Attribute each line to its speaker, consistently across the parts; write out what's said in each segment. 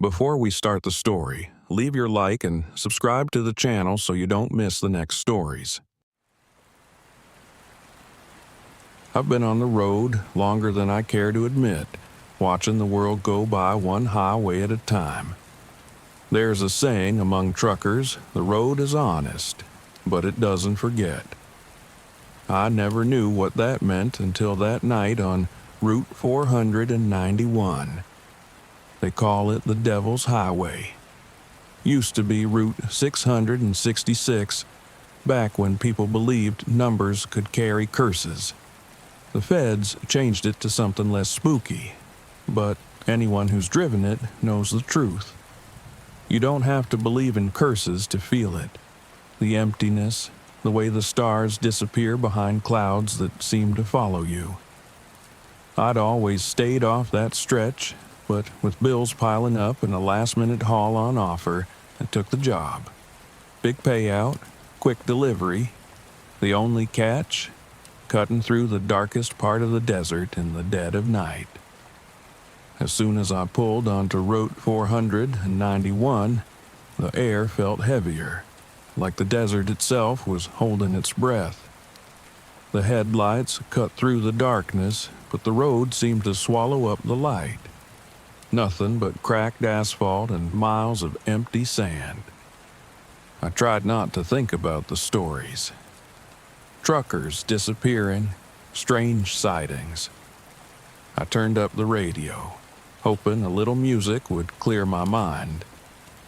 Speaker 1: Before we start the story, leave your like and subscribe to the channel so you don't miss the next stories. I've been on the road longer than I care to admit, watching the world go by one highway at a time. There's a saying among truckers, the road is honest, but it doesn't forget. I never knew what that meant until that night on Route 491. They call it the Devil's Highway. Used to be Route 666, back when people believed numbers could carry curses. The feds changed it to something less spooky, but anyone who's driven it knows the truth. You don't have to believe in curses to feel it. The emptiness, the way the stars disappear behind clouds that seem to follow you. I'd always stayed off that stretch, but with bills piling up and a last-minute haul on offer, I took the job. Big payout, quick delivery. The only catch? Cutting through the darkest part of the desert in the dead of night. As soon as I pulled onto Route 491, the air felt heavier, like the desert itself was holding its breath. The headlights cut through the darkness, but the road seemed to swallow up the light. Nothing but cracked asphalt and miles of empty sand. I tried not to think about the stories. Truckers disappearing, strange sightings. I turned up the radio, hoping a little music would clear my mind,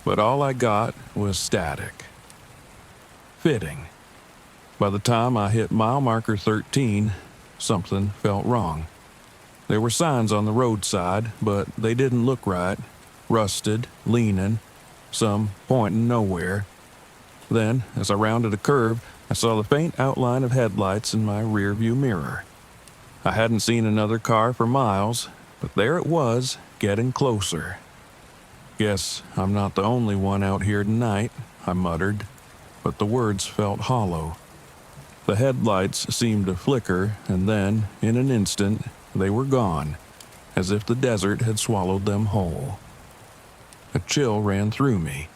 Speaker 1: but all I got was static. Fitting. By the time I hit mile marker 13, something felt wrong. There were signs on the roadside, but they didn't look right, rusted, leaning, some pointing nowhere. Then, as I rounded a curve, I saw the faint outline of headlights in my rearview mirror. I hadn't seen another car for miles, but there it was, getting closer. Guess I'm not the only one out here tonight, I muttered, but the words felt hollow. The headlights seemed to flicker, and then, in an instant, they were gone, as if the desert had swallowed them whole. A chill ran through me.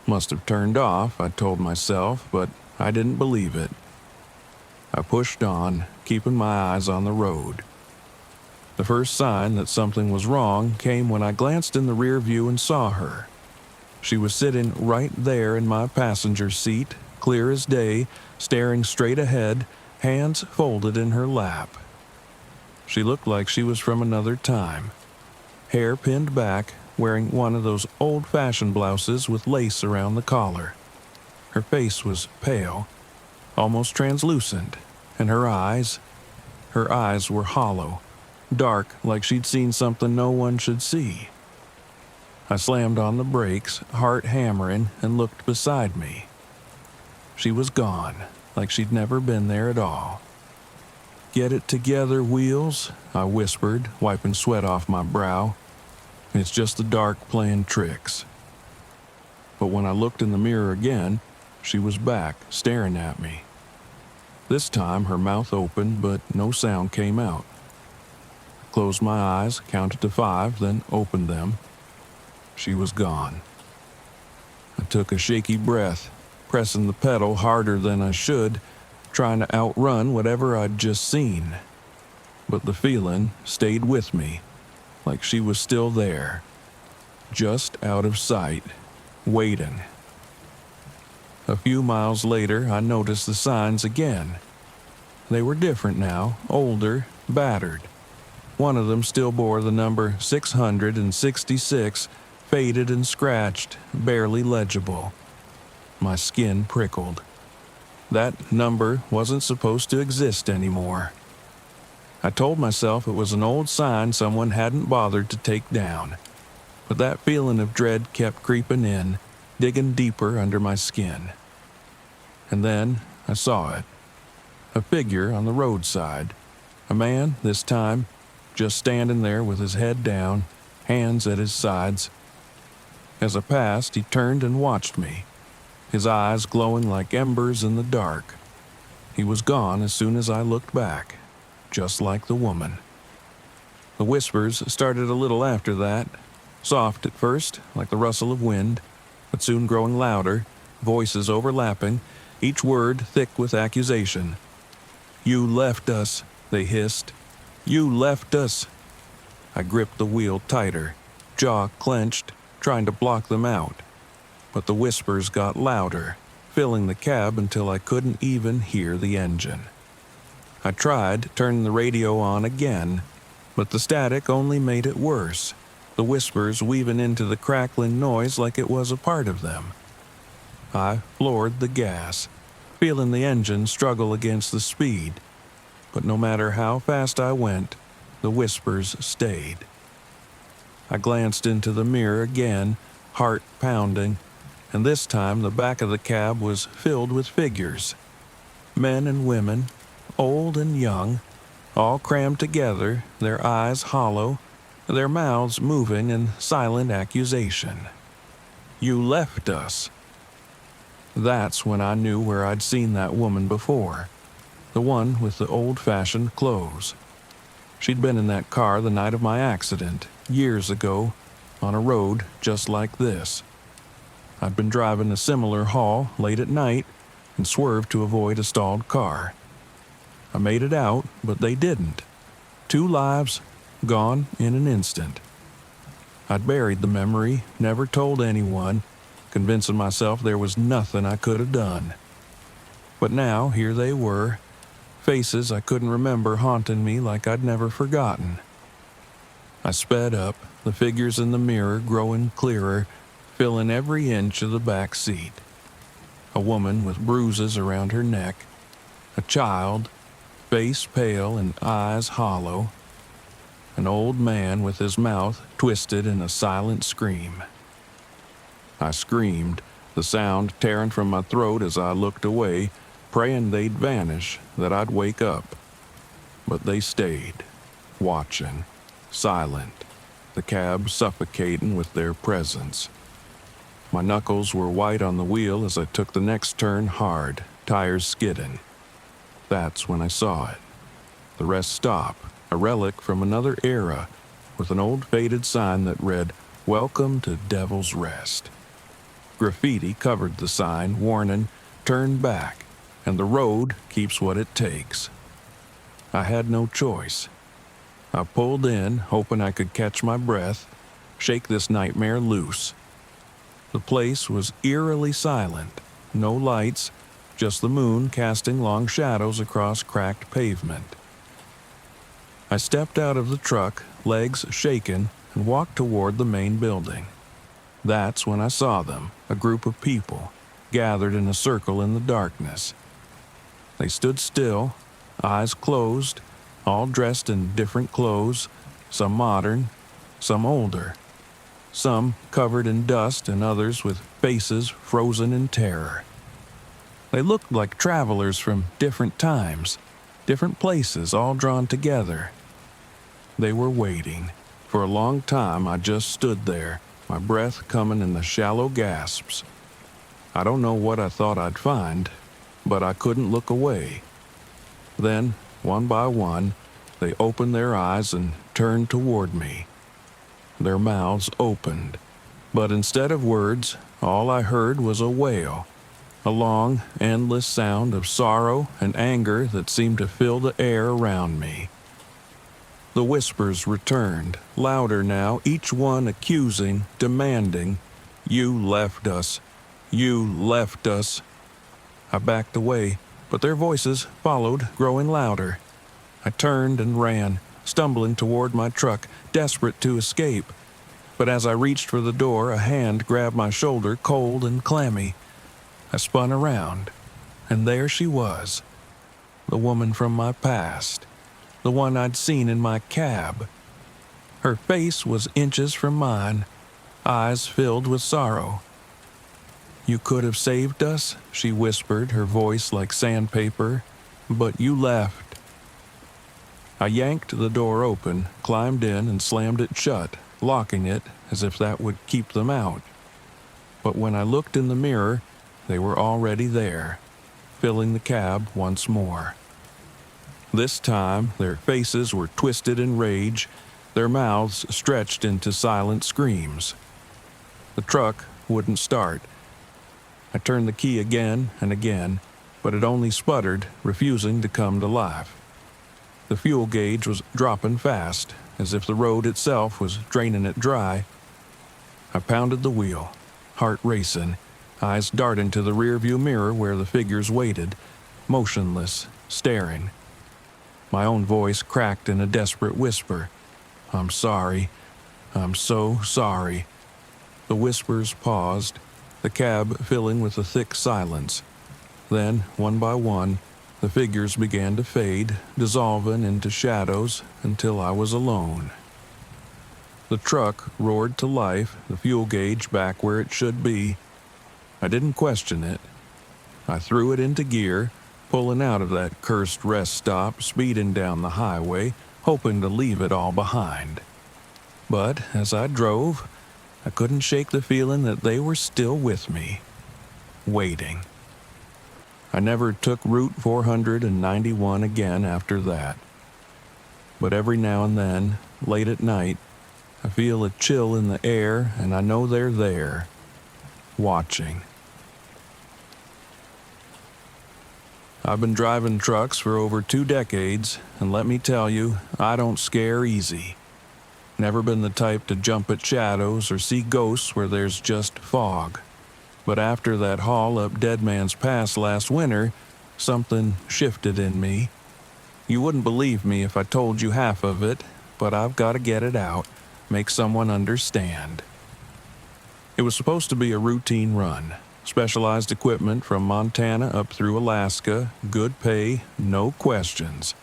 Speaker 1: Must have turned off, I told myself, but I didn't believe it. I pushed on, keeping my eyes on the road. The first sign that something was wrong came when I glanced in the rear view and saw her. She was sitting right there in my passenger seat, clear as day, staring straight ahead, hands folded in her lap. She looked like she was from another time. Hair pinned back, wearing one of those old-fashioned blouses with lace around the collar. Her face was pale, almost translucent, and her eyes were hollow, dark like she'd seen something no one should see. I slammed on the brakes, heart hammering, and looked beside me. She was gone, like she'd never been there at all. "Get it together, Wheels," I whispered, wiping sweat off my brow. "It's just the dark playing tricks." But when I looked in the mirror again, she was back, staring at me. This time her mouth opened, but no sound came out. I closed my eyes, counted to 5, then opened them. She was gone. I took a shaky breath, pressing the pedal harder than I should, trying to outrun whatever I'd just seen. But the feeling stayed with me, like she was still there, just out of sight, waiting. A few miles later, I noticed the signs again. They were different now, older, battered. One of them still bore the number 666, faded and scratched, barely legible. My skin prickled. That number wasn't supposed to exist anymore. I told myself it was an old sign someone hadn't bothered to take down. But that feeling of dread kept creeping in, digging deeper under my skin. And then I saw it. A figure on the roadside. A man, this time, just standing there with his head down, hands at his sides. As I passed, he turned and watched me, his eyes glowing like embers in the dark. He was gone as soon as I looked back, just like the woman. The whispers started a little after that. Soft at first, like the rustle of wind, but soon growing louder, voices overlapping, each word thick with accusation. "You left us," they hissed. "You left us." I gripped the wheel tighter, jaw clenched, trying to block them out. But the whispers got louder, filling the cab until I couldn't even hear the engine. I tried turning the radio on again, but the static only made it worse, the whispers weaving into the crackling noise like it was a part of them. I floored the gas, feeling the engine struggle against the speed, but no matter how fast I went, the whispers stayed. I glanced into the mirror again, heart pounding, and this time the back of the cab was filled with figures. Men and women, old and young, all crammed together, their eyes hollow, their mouths moving in silent accusation. "You left us." That's when I knew where I'd seen that woman before, the one with the old-fashioned clothes. She'd been in that car the night of my accident, years ago, on a road just like this. I'd been driving a similar haul late at night and swerved to avoid a stalled car. I made it out, but they didn't. 2 lives, gone in an instant. I'd buried the memory, never told anyone, convincing myself there was nothing I could have done. But now, here they were, faces I couldn't remember haunting me like I'd never forgotten. I sped up, the figures in the mirror growing clearer, filling every inch of the back seat. A woman with bruises around her neck, a child, face pale and eyes hollow, an old man with his mouth twisted in a silent scream. I screamed, the sound tearing from my throat as I looked away, praying they'd vanish, that I'd wake up. But they stayed, watching, silent, the cab suffocating with their presence. My knuckles were white on the wheel as I took the next turn hard, tires skidding. That's when I saw it. The rest stop, a relic from another era, with an old faded sign that read, "Welcome to Devil's Rest." Graffiti covered the sign, warning, "Turn back, and the road keeps what it takes." I had no choice. I pulled in, hoping I could catch my breath, shake this nightmare loose. The place was eerily silent, no lights, just the moon casting long shadows across cracked pavement. I stepped out of the truck, legs shaking, and walked toward the main building. That's when I saw them, a group of people, gathered in a circle in the darkness. They stood still, eyes closed, all dressed in different clothes, some modern, some older, some covered in dust and others with faces frozen in terror. They looked like travelers from different times, different places all drawn together. They were waiting. For a long time I just stood there, my breath coming in the shallow gasps. I don't know what I thought I'd find, but I couldn't look away. Then, one by one, they opened their eyes and turned toward me. Their mouths opened, but instead of words, all I heard was a wail, a long, endless sound of sorrow and anger that seemed to fill the air around me. The whispers returned, louder now, each one accusing, demanding, "You left us. You left us." I backed away, but their voices followed, growing louder. I turned and ran, stumbling toward my truck, desperate to escape. But as I reached for the door, a hand grabbed my shoulder, cold and clammy. I spun around, and there she was, the woman from my past, the one I'd seen in my cab. Her face was inches from mine, eyes filled with sorrow. "You could have saved us," she whispered, her voice like sandpaper, "but you left." I yanked the door open, climbed in, and slammed it shut, locking it as if that would keep them out. But when I looked in the mirror, they were already there, filling the cab once more. This time, their faces were twisted in rage, their mouths stretched into silent screams. The truck wouldn't start. I turned the key again and again, but it only sputtered, refusing to come to life. The fuel gauge was dropping fast, as if the road itself was draining it dry. I pounded the wheel, heart racing, eyes darting to the rearview mirror where the figures waited, motionless, staring. My own voice cracked in a desperate whisper. "I'm sorry. I'm so sorry." The whispers paused, the cab filling with a thick silence. Then, one by one, the figures began to fade, dissolving into shadows until I was alone. The truck roared to life, the fuel gauge back where it should be. I didn't question it. I threw it into gear, pulling out of that cursed rest stop, speeding down the highway, hoping to leave it all behind. But as I drove, I couldn't shake the feeling that they were still with me, waiting. I never took Route 491 again after that. But every now and then, late at night, I feel a chill in the air and I know they're there, watching. I've been driving trucks for over 2 decades, and let me tell you, I don't scare easy. Never been the type to jump at shadows or see ghosts where there's just fog. But after that haul up Dead Man's Pass last winter, something shifted in me. You wouldn't believe me if I told you half of it, but I've got to get it out, make someone understand. It was supposed to be a routine run. Specialized equipment from Montana up through Alaska, good pay, no questions.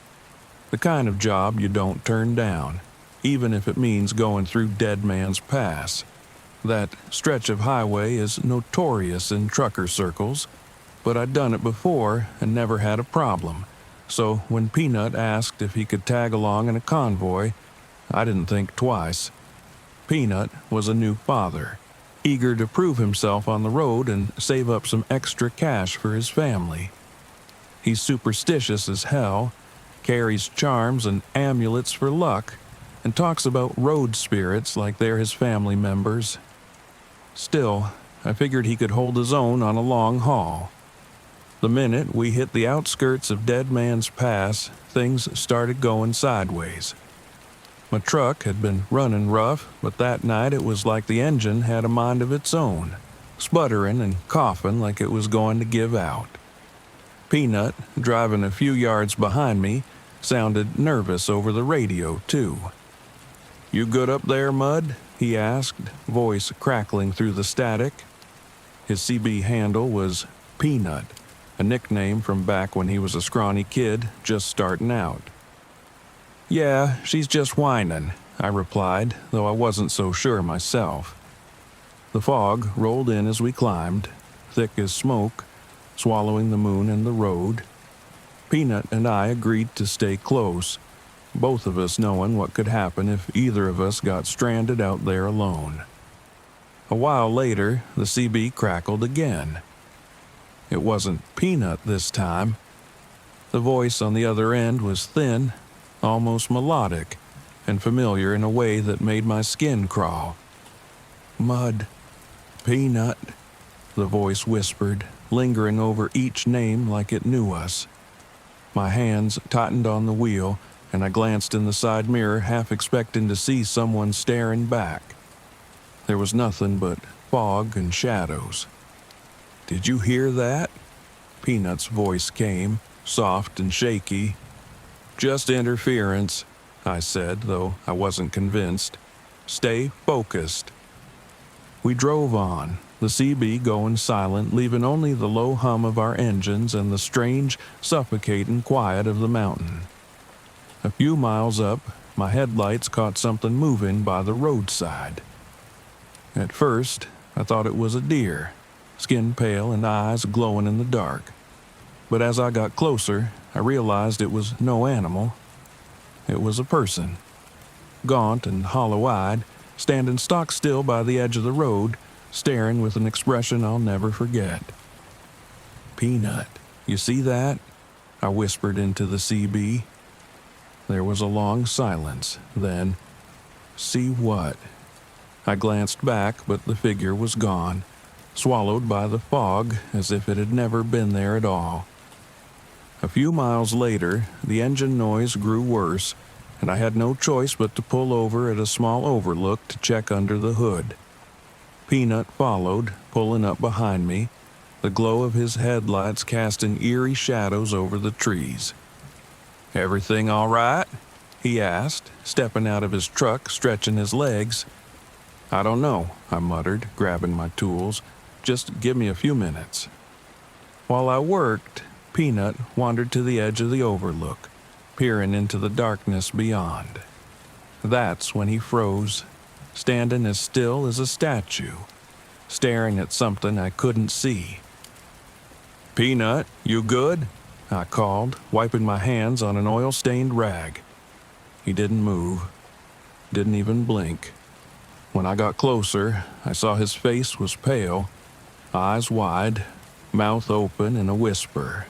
Speaker 1: The kind of job you don't turn down, even if it means going through Dead Man's Pass. That stretch of highway is notorious in trucker circles, but I'd done it before and never had a problem. So when Peanut asked if he could tag along in a convoy, I didn't think twice. Peanut was a new father, eager to prove himself on the road and save up some extra cash for his family. He's superstitious as hell, carries charms and amulets for luck, and talks about road spirits like they're his family members. Still, I figured he could hold his own on a long haul. The minute we hit the outskirts of Dead Man's Pass, things started going sideways. My truck had been running rough, but that night it was like the engine had a mind of its own, sputtering and coughing like it was going to give out. Peanut, driving a few yards behind me, sounded nervous over the radio, too. "You good up there, Mud?" he asked, voice crackling through the static. His CB handle was Peanut, a nickname from back when he was a scrawny kid just starting out. "Yeah, she's just whining," I replied, though I wasn't so sure myself. The fog rolled in as we climbed, thick as smoke, swallowing the moon and the road. Peanut and I agreed to stay close, both of us knowing what could happen if either of us got stranded out there alone. A while later, the CB crackled again. It wasn't Peanut this time. The voice on the other end was thin, almost melodic, and familiar in a way that made my skin crawl. "Mud, Peanut," the voice whispered, lingering over each name like it knew us. My hands tightened on the wheel, and I glanced in the side mirror, half expecting to see someone staring back. There was nothing but fog and shadows. "Did you hear that?" Peanut's voice came, soft and shaky. "Just interference," I said, though I wasn't convinced. "Stay focused." We drove on, the CB going silent, leaving only the low hum of our engines and the strange, suffocating quiet of the mountain. A few miles up, my headlights caught something moving by the roadside. At first, I thought it was a deer, skin pale and eyes glowing in the dark. But as I got closer, I realized it was no animal. It was a person, gaunt and hollow-eyed, standing stock still by the edge of the road, staring with an expression I'll never forget. "Peanut, you see that?" I whispered into the CB. There was a long silence, then, See what? I glanced back, but the figure was gone, swallowed by the fog as if it had never been there at all. A few miles later, the engine noise grew worse, and I had no choice but to pull over at a small overlook to check under the hood. Peanut followed, pulling up behind me, the glow of his headlights casting eerie shadows over the trees. "Everything all right?" he asked, stepping out of his truck, stretching his legs. "I don't know," I muttered, grabbing my tools. "Just give me a few minutes." While I worked, Peanut wandered to the edge of the overlook, peering into the darkness beyond. That's when he froze, standing as still as a statue, staring at something I couldn't see. "Peanut, you good?" I called, wiping my hands on an oil-stained rag. He didn't move, didn't even blink. When I got closer, I saw his face was pale, eyes wide, mouth open in a whisper.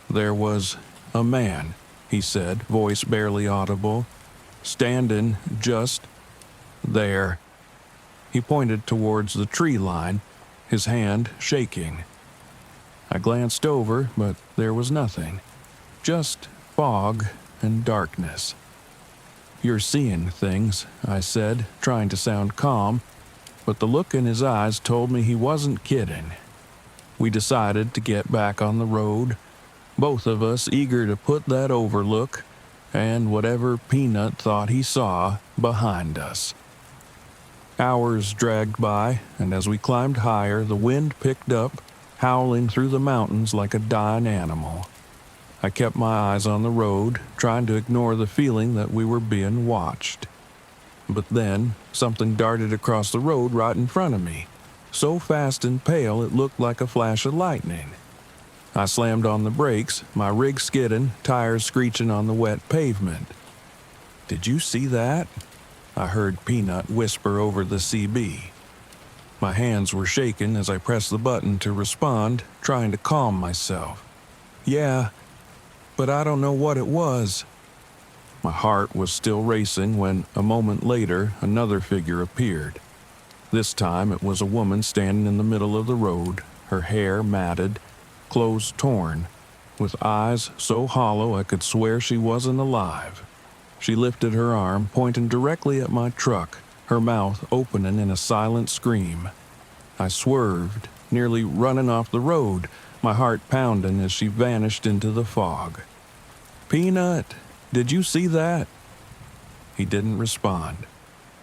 Speaker 1: "There was a man," he said, voice barely audible, "standing just there." He pointed towards the tree line, his hand shaking. I glanced over, but there was nothing, just fog and darkness. "You're seeing things," I said, trying to sound calm, but the look in his eyes told me he wasn't kidding. We decided to get back on the road, both of us eager to put that overlook and whatever Peanut thought he saw behind us. Hours dragged by, and as we climbed higher, the wind picked up, howling through the mountains like a dying animal. I kept my eyes on the road, trying to ignore the feeling that we were being watched. But then, something darted across the road right in front of me, so fast and pale it looked like a flash of lightning. I slammed on the brakes, my rig skidding, tires screeching on the wet pavement. "Did you see that?" I heard Peanut whisper over the CB. My hands were shaking as I pressed the button to respond, trying to calm myself. "Yeah, but I don't know what it was." My heart was still racing when, a moment later, another figure appeared. This time it was a woman standing in the middle of the road, her hair matted, clothes torn, with eyes so hollow I could swear she wasn't alive. She lifted her arm, pointing directly at my truck, her mouth opening in a silent scream. I swerved, nearly running off the road, my heart pounding as she vanished into the fog. "Peanut, did you see that?" He didn't respond.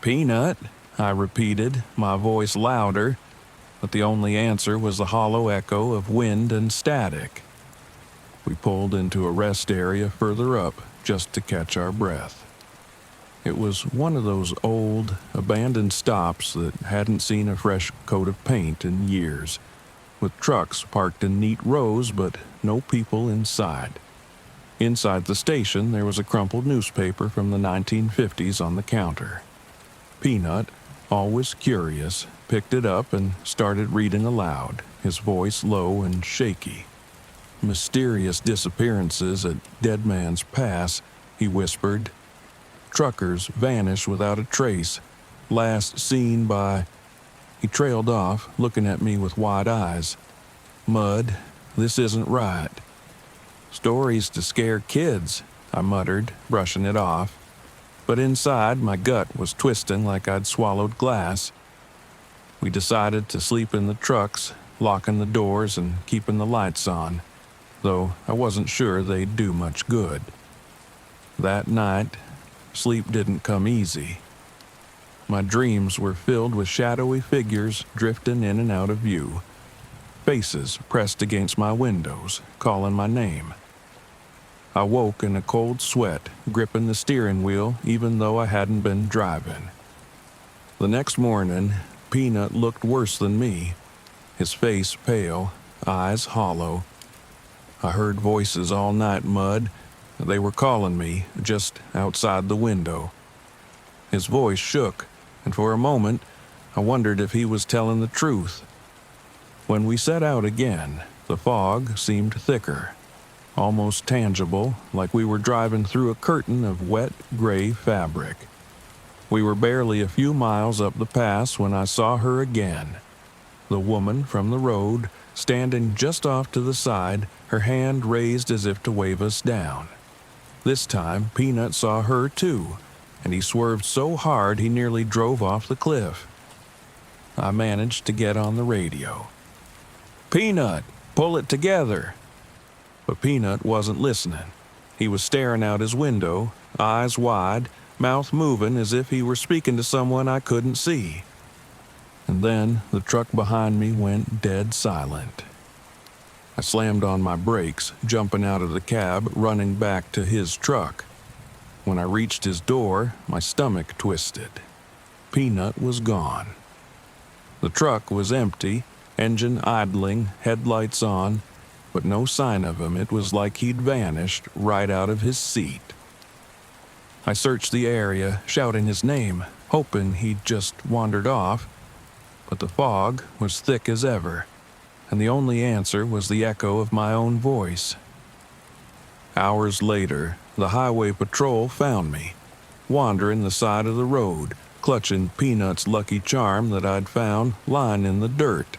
Speaker 1: "Peanut," I repeated, my voice louder, but the only answer was the hollow echo of wind and static. We pulled into a rest area further up just to catch our breath. It was one of those old, abandoned stops that hadn't seen a fresh coat of paint in years, with trucks parked in neat rows but no people inside. Inside the station, there was a crumpled newspaper from the 1950s on the counter. Peanut, always curious, picked it up and started reading aloud, his voice low and shaky. "Mysterious disappearances at Dead Man's Pass," he whispered. "Truckers vanish without a trace. Last seen by..." He trailed off, looking at me with wide eyes. "Mud, this isn't right." "Stories to scare kids," I muttered, brushing it off. But inside, my gut was twisting like I'd swallowed glass. We decided to sleep in the trucks, locking the doors and keeping the lights on, though I wasn't sure they'd do much good. That night, sleep didn't come easy. My dreams were filled with shadowy figures drifting in and out of view, faces pressed against my windows, calling my name. I woke in a cold sweat, gripping the steering wheel even though I hadn't been driving. The next morning, Peanut looked worse than me, his face pale, eyes hollow. I heard voices all night, Mud. They were calling me, just outside the window. His voice shook, and for a moment, I wondered if he was telling the truth. When we set out again, the fog seemed thicker, almost tangible, like we were driving through a curtain of wet, gray fabric. We were barely a few miles up the pass when I saw her again. The woman from the road, standing just off to the side, her hand raised as if to wave us down. This time, Peanut saw her too, and he swerved so hard he nearly drove off the cliff. I managed to get on the radio. "Peanut, pull it together." But Peanut wasn't listening. He was staring out his window, eyes wide, mouth moving as if he were speaking to someone I couldn't see. And then the truck behind me went dead silent. I slammed on my brakes, jumping out of the cab, running back to his truck. When I reached his door, my stomach twisted. Peanut was gone. The truck was empty, engine idling, headlights on, but no sign of him. It was like he'd vanished right out of his seat. I searched the area, shouting his name, hoping he'd just wandered off, but the fog was thick as ever, and the only answer was the echo of my own voice. Hours later, the highway patrol found me, wandering the side of the road, clutching Peanut's lucky charm that I'd found lying in the dirt.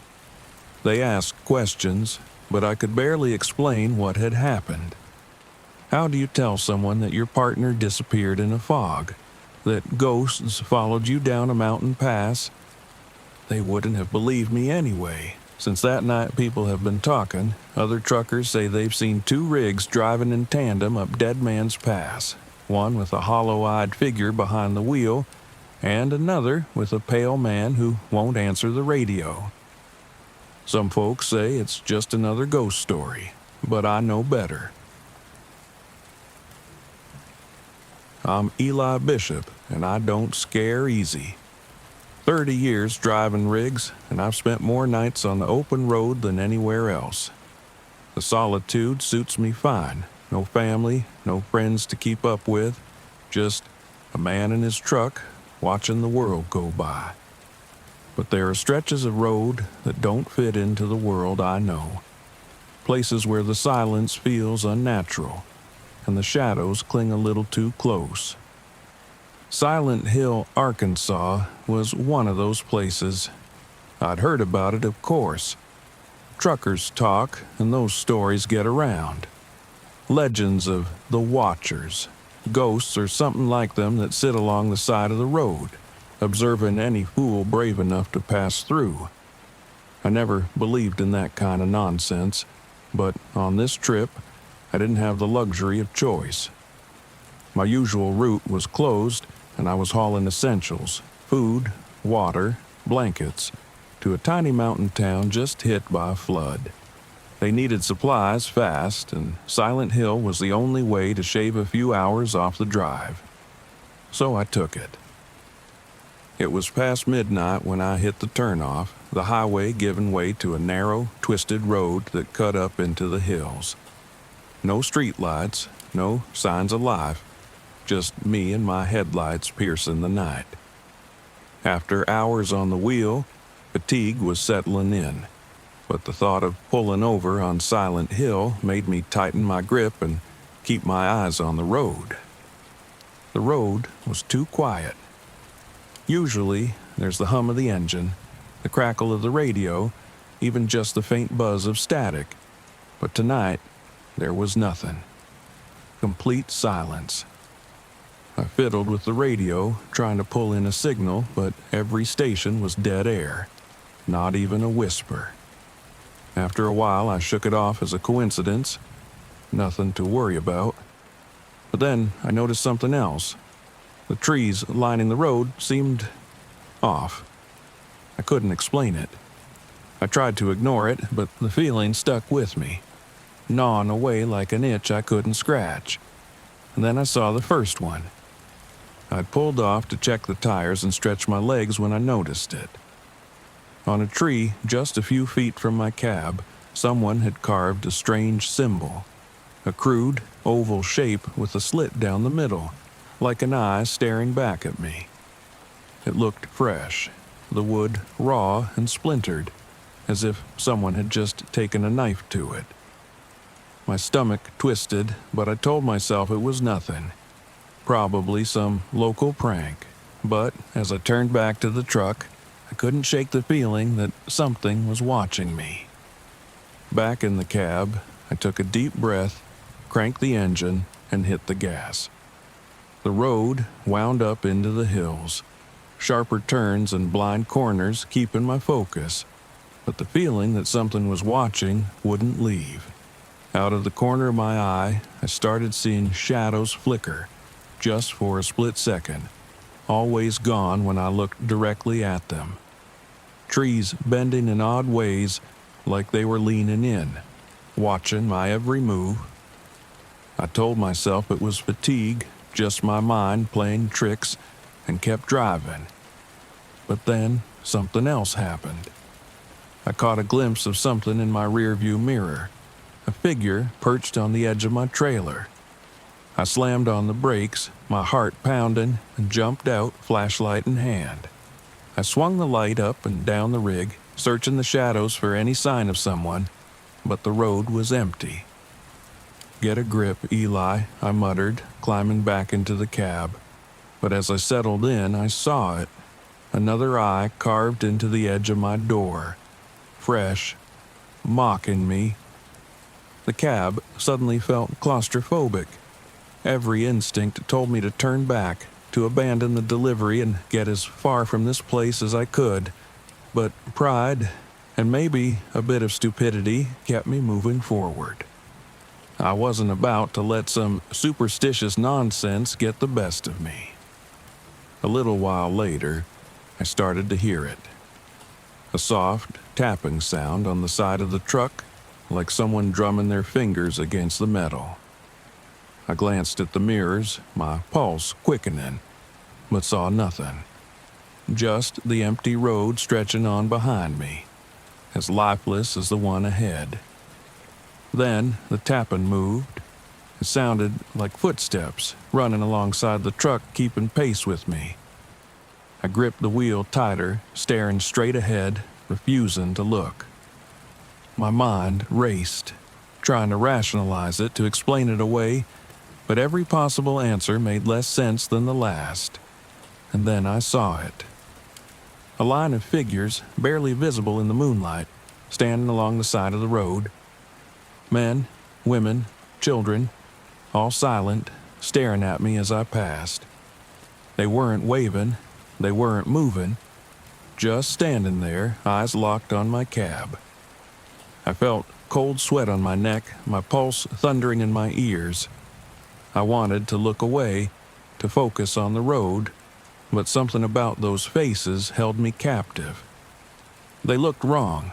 Speaker 1: They asked questions, but I could barely explain what had happened. How do you tell someone that your partner disappeared in a fog? That ghosts followed you down a mountain pass? They wouldn't have believed me anyway. Since that night people have been talking, other truckers say they've seen 2 rigs driving in tandem up Dead Man's Pass, one with a hollow-eyed figure behind the wheel, and another with a pale man who won't answer the radio. Some folks say it's just another ghost story, but I know better. I'm Eli Bishop, and I don't scare easy. 30 years driving rigs, and I've spent more nights on the open road than anywhere else. The solitude suits me fine. No family, no friends to keep up with, just a man in his truck watching the world go by. But there are stretches of road that don't fit into the world I know. Places where the silence feels unnatural, and the shadows cling a little too close. Silent Hill, Arkansas was one of those places. I'd heard about it, of course. Truckers talk, and those stories get around. Legends of the Watchers, ghosts or something like them that sit along the side of the road, observing any fool brave enough to pass through. I never believed in that kind of nonsense, but on this trip, I didn't have the luxury of choice. My usual route was closed, and I was hauling essentials, food, water, blankets, to a tiny mountain town just hit by a flood. They needed supplies fast, and Silent Hill was the only way to shave a few hours off the drive. So I took it. It was past midnight when I hit the turnoff, the highway giving way to a narrow, twisted road that cut up into the hills. No streetlights, no signs of life, just me and my headlights piercing the night. After hours on the wheel, fatigue was settling in, but the thought of pulling over on Silent Hill made me tighten my grip and keep my eyes on the road. The road was too quiet. Usually, there's the hum of the engine, the crackle of the radio, even just the faint buzz of static. But tonight, there was nothing. Complete silence. I fiddled with the radio, trying to pull in a signal, but every station was dead air. Not even a whisper. After a while, I shook it off as a coincidence. Nothing to worry about. But then I noticed something else. The trees lining the road seemed off. I couldn't explain it. I tried to ignore it, but the feeling stuck with me, gnawing away like an itch I couldn't scratch. And then I saw the first one. I'd pulled off to check the tires and stretch my legs when I noticed it. On a tree just a few feet from my cab, someone had carved a strange symbol. A crude, oval shape with a slit down the middle, like an eye staring back at me. It looked fresh, the wood raw and splintered, as if someone had just taken a knife to it. My stomach twisted, but I told myself it was nothing. Probably some local prank, but as I turned back to the truck, I couldn't shake the feeling that something was watching me. Back in the cab, I took a deep breath, cranked the engine, and hit the gas. The road wound up into the hills, sharper turns and blind corners keeping my focus, but the feeling that something was watching wouldn't leave. Out of the corner of my eye, I started seeing shadows flicker, just for a split second, always gone when I looked directly at them. Trees bending in odd ways, like they were leaning in, watching my every move. I told myself it was fatigue, just my mind playing tricks, and kept driving. But then something else happened. I caught a glimpse of something in my rearview mirror, a figure perched on the edge of my trailer. I slammed on the brakes, my heart pounding, and jumped out, flashlight in hand. I swung the light up and down the rig, searching the shadows for any sign of someone, but the road was empty. "Get a grip, Eli," I muttered, climbing back into the cab. But as I settled in, I saw it. Another eye carved into the edge of my door. Fresh, mocking me. The cab suddenly felt claustrophobic. Every instinct told me to turn back, to abandon the delivery and get as far from this place as I could. But pride, and maybe a bit of stupidity, kept me moving forward. I wasn't about to let some superstitious nonsense get the best of me. A little while later, I started to hear it. A soft tapping sound on the side of the truck, like someone drumming their fingers against the metal. I glanced at the mirrors, my pulse quickening, but saw nothing. Just the empty road stretching on behind me, as lifeless as the one ahead. Then the tapping moved. It sounded like footsteps running alongside the truck, keeping pace with me. I gripped the wheel tighter, staring straight ahead, refusing to look. My mind raced, trying to rationalize it, to explain it away, but every possible answer made less sense than the last. And then I saw it. A line of figures, barely visible in the moonlight, standing along the side of the road. Men, women, children, all silent, staring at me as I passed. They weren't waving, they weren't moving, just standing there, eyes locked on my cab. I felt cold sweat on my neck, my pulse thundering in my ears. I wanted to look away, to focus on the road, but something about those faces held me captive. They looked wrong.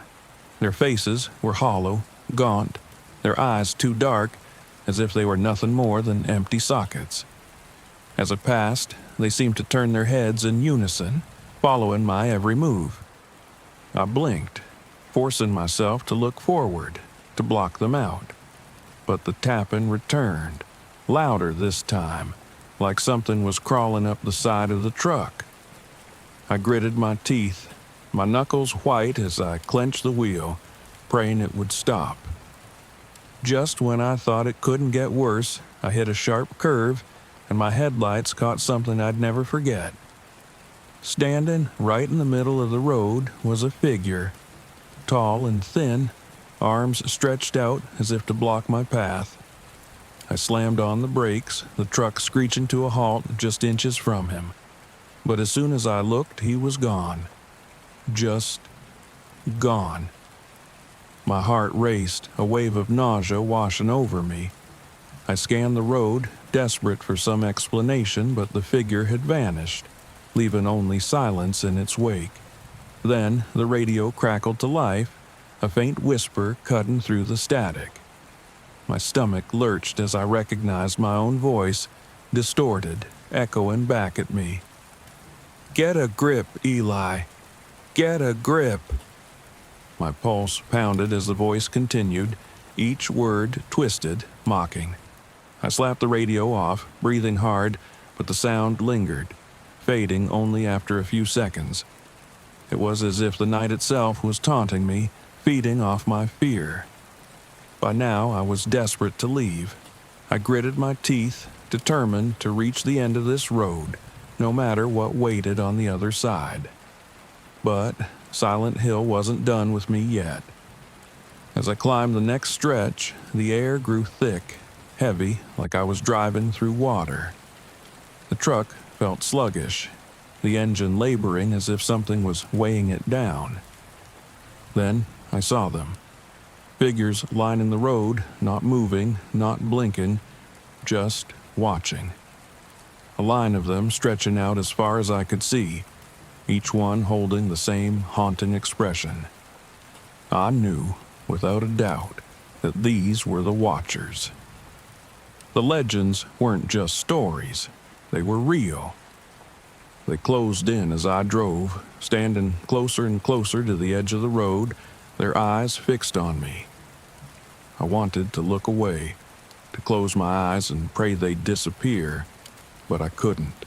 Speaker 1: Their faces were hollow, gaunt, their eyes too dark, as if they were nothing more than empty sockets. As I passed, they seemed to turn their heads in unison, following my every move. I blinked, forcing myself to look forward, to block them out. But the tapping returned, louder this time, like something was crawling up the side of the truck. I gritted my teeth, my knuckles white as I clenched the wheel, praying it would stop. Just when I thought it couldn't get worse, I hit a sharp curve, and my headlights caught something I'd never forget. Standing right in the middle of the road was a figure, tall and thin, arms stretched out as if to block my path. I slammed on the brakes, the truck screeching to a halt just inches from him. But as soon as I looked, he was gone. Just gone. My heart raced, a wave of nausea washing over me. I scanned the road, desperate for some explanation, but the figure had vanished, leaving only silence in its wake. Then the radio crackled to life, a faint whisper cutting through the static. My stomach lurched as I recognized my own voice, distorted, echoing back at me. "Get a grip, Eli. Get a grip." My pulse pounded as the voice continued, each word twisted, mocking. I slapped the radio off, breathing hard, but the sound lingered, fading only after a few seconds. It was as if the night itself was taunting me, feeding off my fear. By now, I was desperate to leave. I gritted my teeth, determined to reach the end of this road, no matter what waited on the other side. But Silent Hill wasn't done with me yet. As I climbed the next stretch, the air grew thick, heavy, like I was driving through water. The truck felt sluggish, the engine laboring as if something was weighing it down. Then I saw them. Figures lining the road, not moving, not blinking, just watching. A line of them stretching out as far as I could see, each one holding the same haunting expression. I knew, without a doubt, that these were the Watchers. The legends weren't just stories, they were real. They closed in as I drove, standing closer and closer to the edge of the road, their eyes fixed on me. I wanted to look away, to close my eyes and pray they'd disappear, but I couldn't.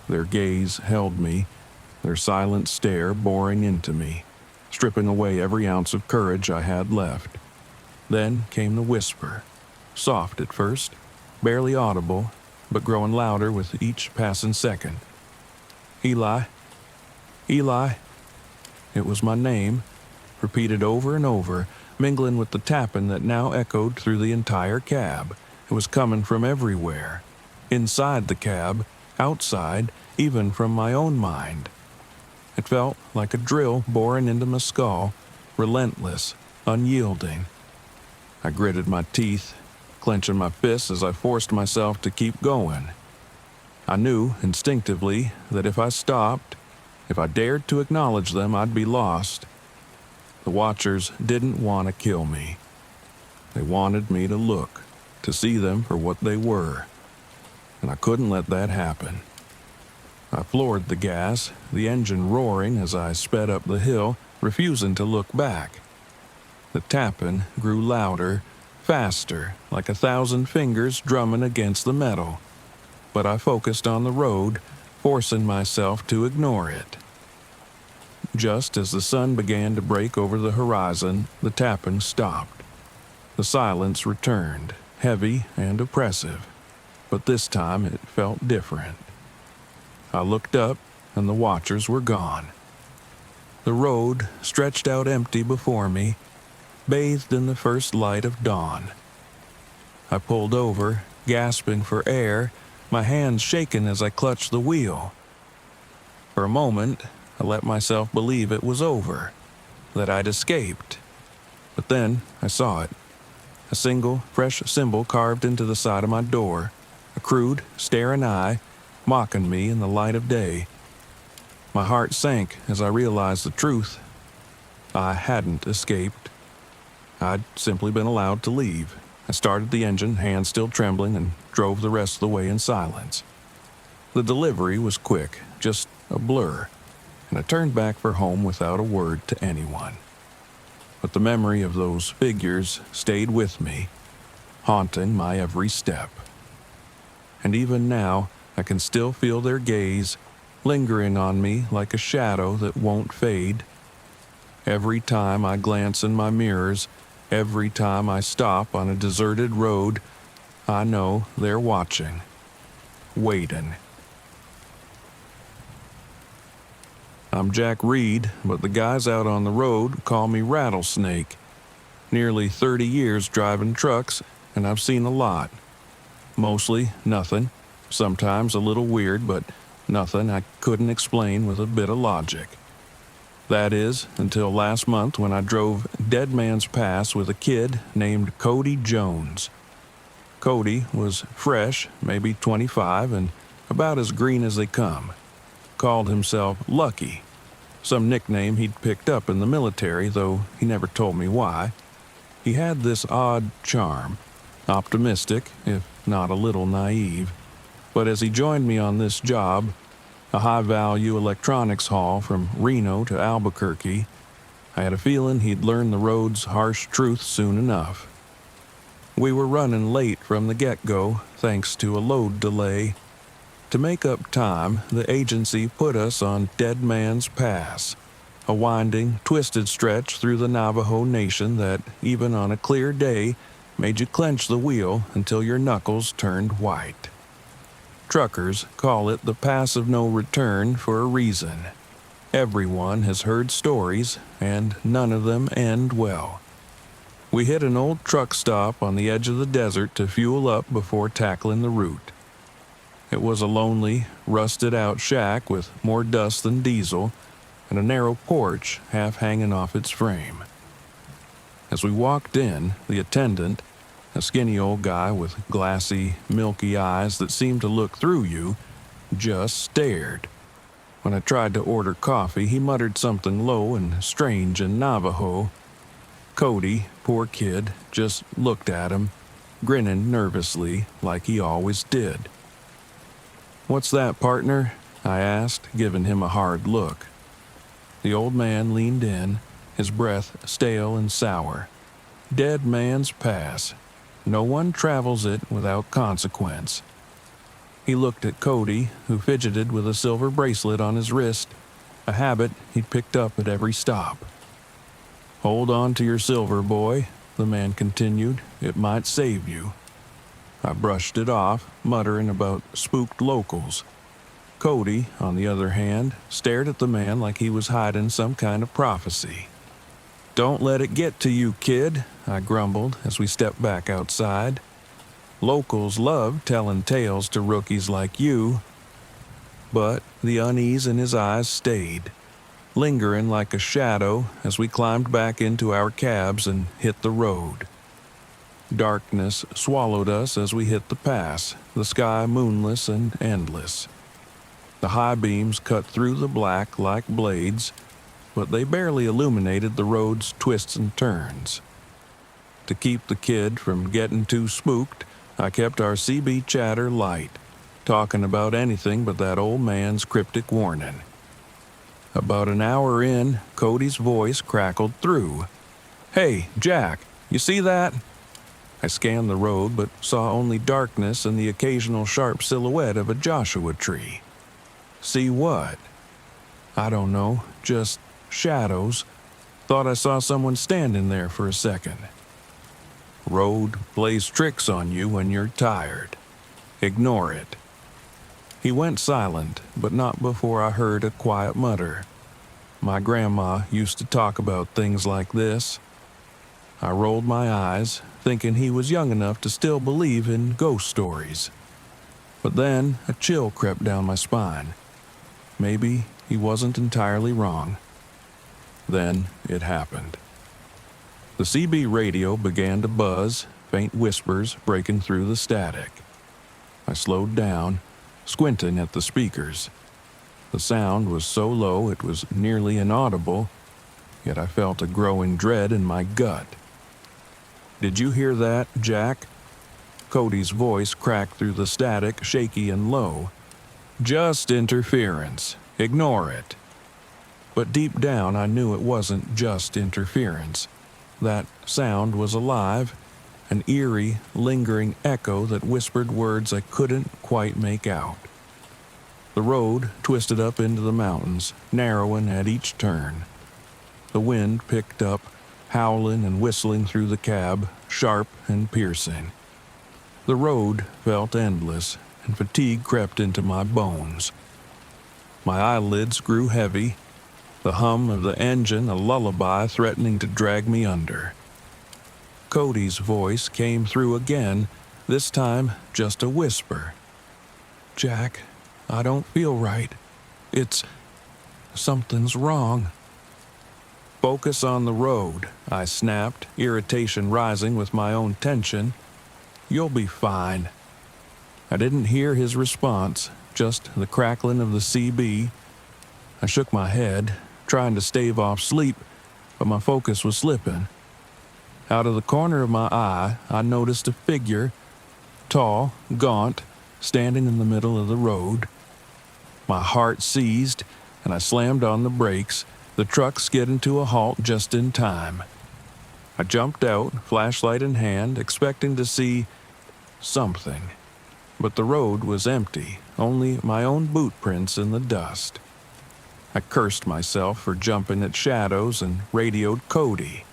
Speaker 1: Their gaze held me, their silent stare boring into me, stripping away every ounce of courage I had left. Then came the whisper, soft at first, barely audible, but growing louder with each passing second. Eli, Eli. It was my name, repeated over and over, mingling with the tapping that now echoed through the entire cab. It was coming from everywhere. Inside the cab, outside, even from my own mind. It felt like a drill boring into my skull, relentless, unyielding. I gritted my teeth, clenching my fists as I forced myself to keep going. I knew instinctively that if I stopped, if I dared to acknowledge them, I'd be lost. The Watchers didn't want to kill me. They wanted me to look, to see them for what they were. And I couldn't let that happen. I floored the gas, the engine roaring as I sped up the hill, refusing to look back. The tapping grew louder, faster, like 1,000 fingers drumming against the metal. But I focused on the road, forcing myself to ignore it. Just as the sun began to break over the horizon, the tapping stopped. The silence returned, heavy and oppressive, but this time it felt different. I looked up, and the Watchers were gone. The road stretched out empty before me, bathed in the first light of dawn. I pulled over, gasping for air, my hands shaking as I clutched the wheel. For a moment, I let myself believe it was over, that I'd escaped. But then I saw it. A single, fresh symbol carved into the side of my door, a crude, staring eye, mocking me in the light of day. My heart sank as I realized the truth. I hadn't escaped. I'd simply been allowed to leave. I started the engine, hands still trembling, and drove the rest of the way in silence. The delivery was quick, just a blur, and I turned back for home without a word to anyone. But the memory of those figures stayed with me, haunting my every step. And even now, I can still feel their gaze, lingering on me like a shadow that won't fade. Every time I glance in my mirrors, every time I stop on a deserted road, I know they're watching, waiting. I'm Jack Reed, but the guys out on the road call me Rattlesnake. Nearly 30 years driving trucks, and I've seen a lot. Mostly nothing, sometimes a little weird, but nothing I couldn't explain with a bit of logic. That is, until last month when I drove Dead Man's Pass with a kid named Cody Jones. Cody was fresh, maybe 25, and about as green as they come. Called himself Lucky, some nickname he'd picked up in the military, though he never told me why. He had this odd charm, optimistic, if not a little naive. But as he joined me on this job, a high-value electronics haul from Reno to Albuquerque, I had a feeling he'd learn the road's harsh truth soon enough. We were running late from the get-go, thanks to a load delay. To make up time, the agency put us on Dead Man's Pass, a winding, twisted stretch through the Navajo Nation that, even on a clear day, made you clench the wheel until your knuckles turned white. Truckers call it the pass of no return for a reason. Everyone has heard stories, and none of them end well. We hit an old truck stop on the edge of the desert to fuel up before tackling the route. It was a lonely, rusted-out shack with more dust than diesel, and a narrow porch half hanging off its frame. As we walked in, the attendant, a skinny old guy with glassy, milky eyes that seemed to look through you, just stared. When I tried to order coffee, he muttered something low and strange in Navajo. Cody, poor kid, just looked at him, grinning nervously like he always did. "What's that, partner?" I asked, giving him a hard look. The old man leaned in, his breath stale and sour. Dead man's pass. No one travels it without consequence. He looked at Cody, who fidgeted with a silver bracelet on his wrist, a habit he'd picked up at every stop. "Hold on to your silver, boy," the man continued. "It might save you." I brushed it off, muttering about spooked locals. Cody, on the other hand, stared at the man like he was hiding some kind of prophecy. "Don't let it get to you, kid," I grumbled as we stepped back outside. "Locals love telling tales to rookies like you." But the unease in his eyes stayed, lingering like a shadow as we climbed back into our cabs and hit the road. Darkness swallowed us as we hit the pass, the sky moonless and endless. The high beams cut through the black like blades, but they barely illuminated the road's twists and turns. To keep the kid from getting too spooked, I kept our CB chatter light, talking about anything but that old man's cryptic warning. About an hour in, Cody's voice crackled through. "Hey, Jack, you see that?" I scanned the road but saw only darkness and the occasional sharp silhouette of a Joshua tree. "See what?" "I don't know, just shadows. Thought I saw someone standing there for a second." "Road plays tricks on you when you're tired. Ignore it." He went silent, but not before I heard a quiet mutter. My grandma used to talk about things like this. I rolled my eyes, thinking he was young enough to still believe in ghost stories. But then a chill crept down my spine. Maybe he wasn't entirely wrong. Then it happened. The CB radio began to buzz, faint whispers breaking through the static. I slowed down, squinting at the speakers. The sound was so low it was nearly inaudible, yet I felt a growing dread in my gut. "Did you hear that, Jack?" Cody's voice cracked through the static, shaky and low. "Just interference. Ignore it." But deep down I knew it wasn't just interference. That sound was alive, an eerie, lingering echo that whispered words I couldn't quite make out. The road twisted up into the mountains, narrowing at each turn. The wind picked up, howling and whistling through the cab, sharp and piercing. The road felt endless, and fatigue crept into my bones. My eyelids grew heavy, the hum of the engine a lullaby threatening to drag me under. Cody's voice came through again, this time just a whisper. "Jack, I don't feel right. Something's wrong." "Focus on the road," I snapped, irritation rising with my own tension. "You'll be fine." I didn't hear his response, just the crackling of the CB. I shook my head, trying to stave off sleep, but my focus was slipping. Out of the corner of my eye, I noticed a figure, tall, gaunt, standing in the middle of the road. My heart seized, and I slammed on the brakes, the truck skidding to a halt just in time. I jumped out, flashlight in hand, expecting to see something. But the road was empty, only my own boot prints in the dust. I cursed myself for jumping at shadows and radioed Cody.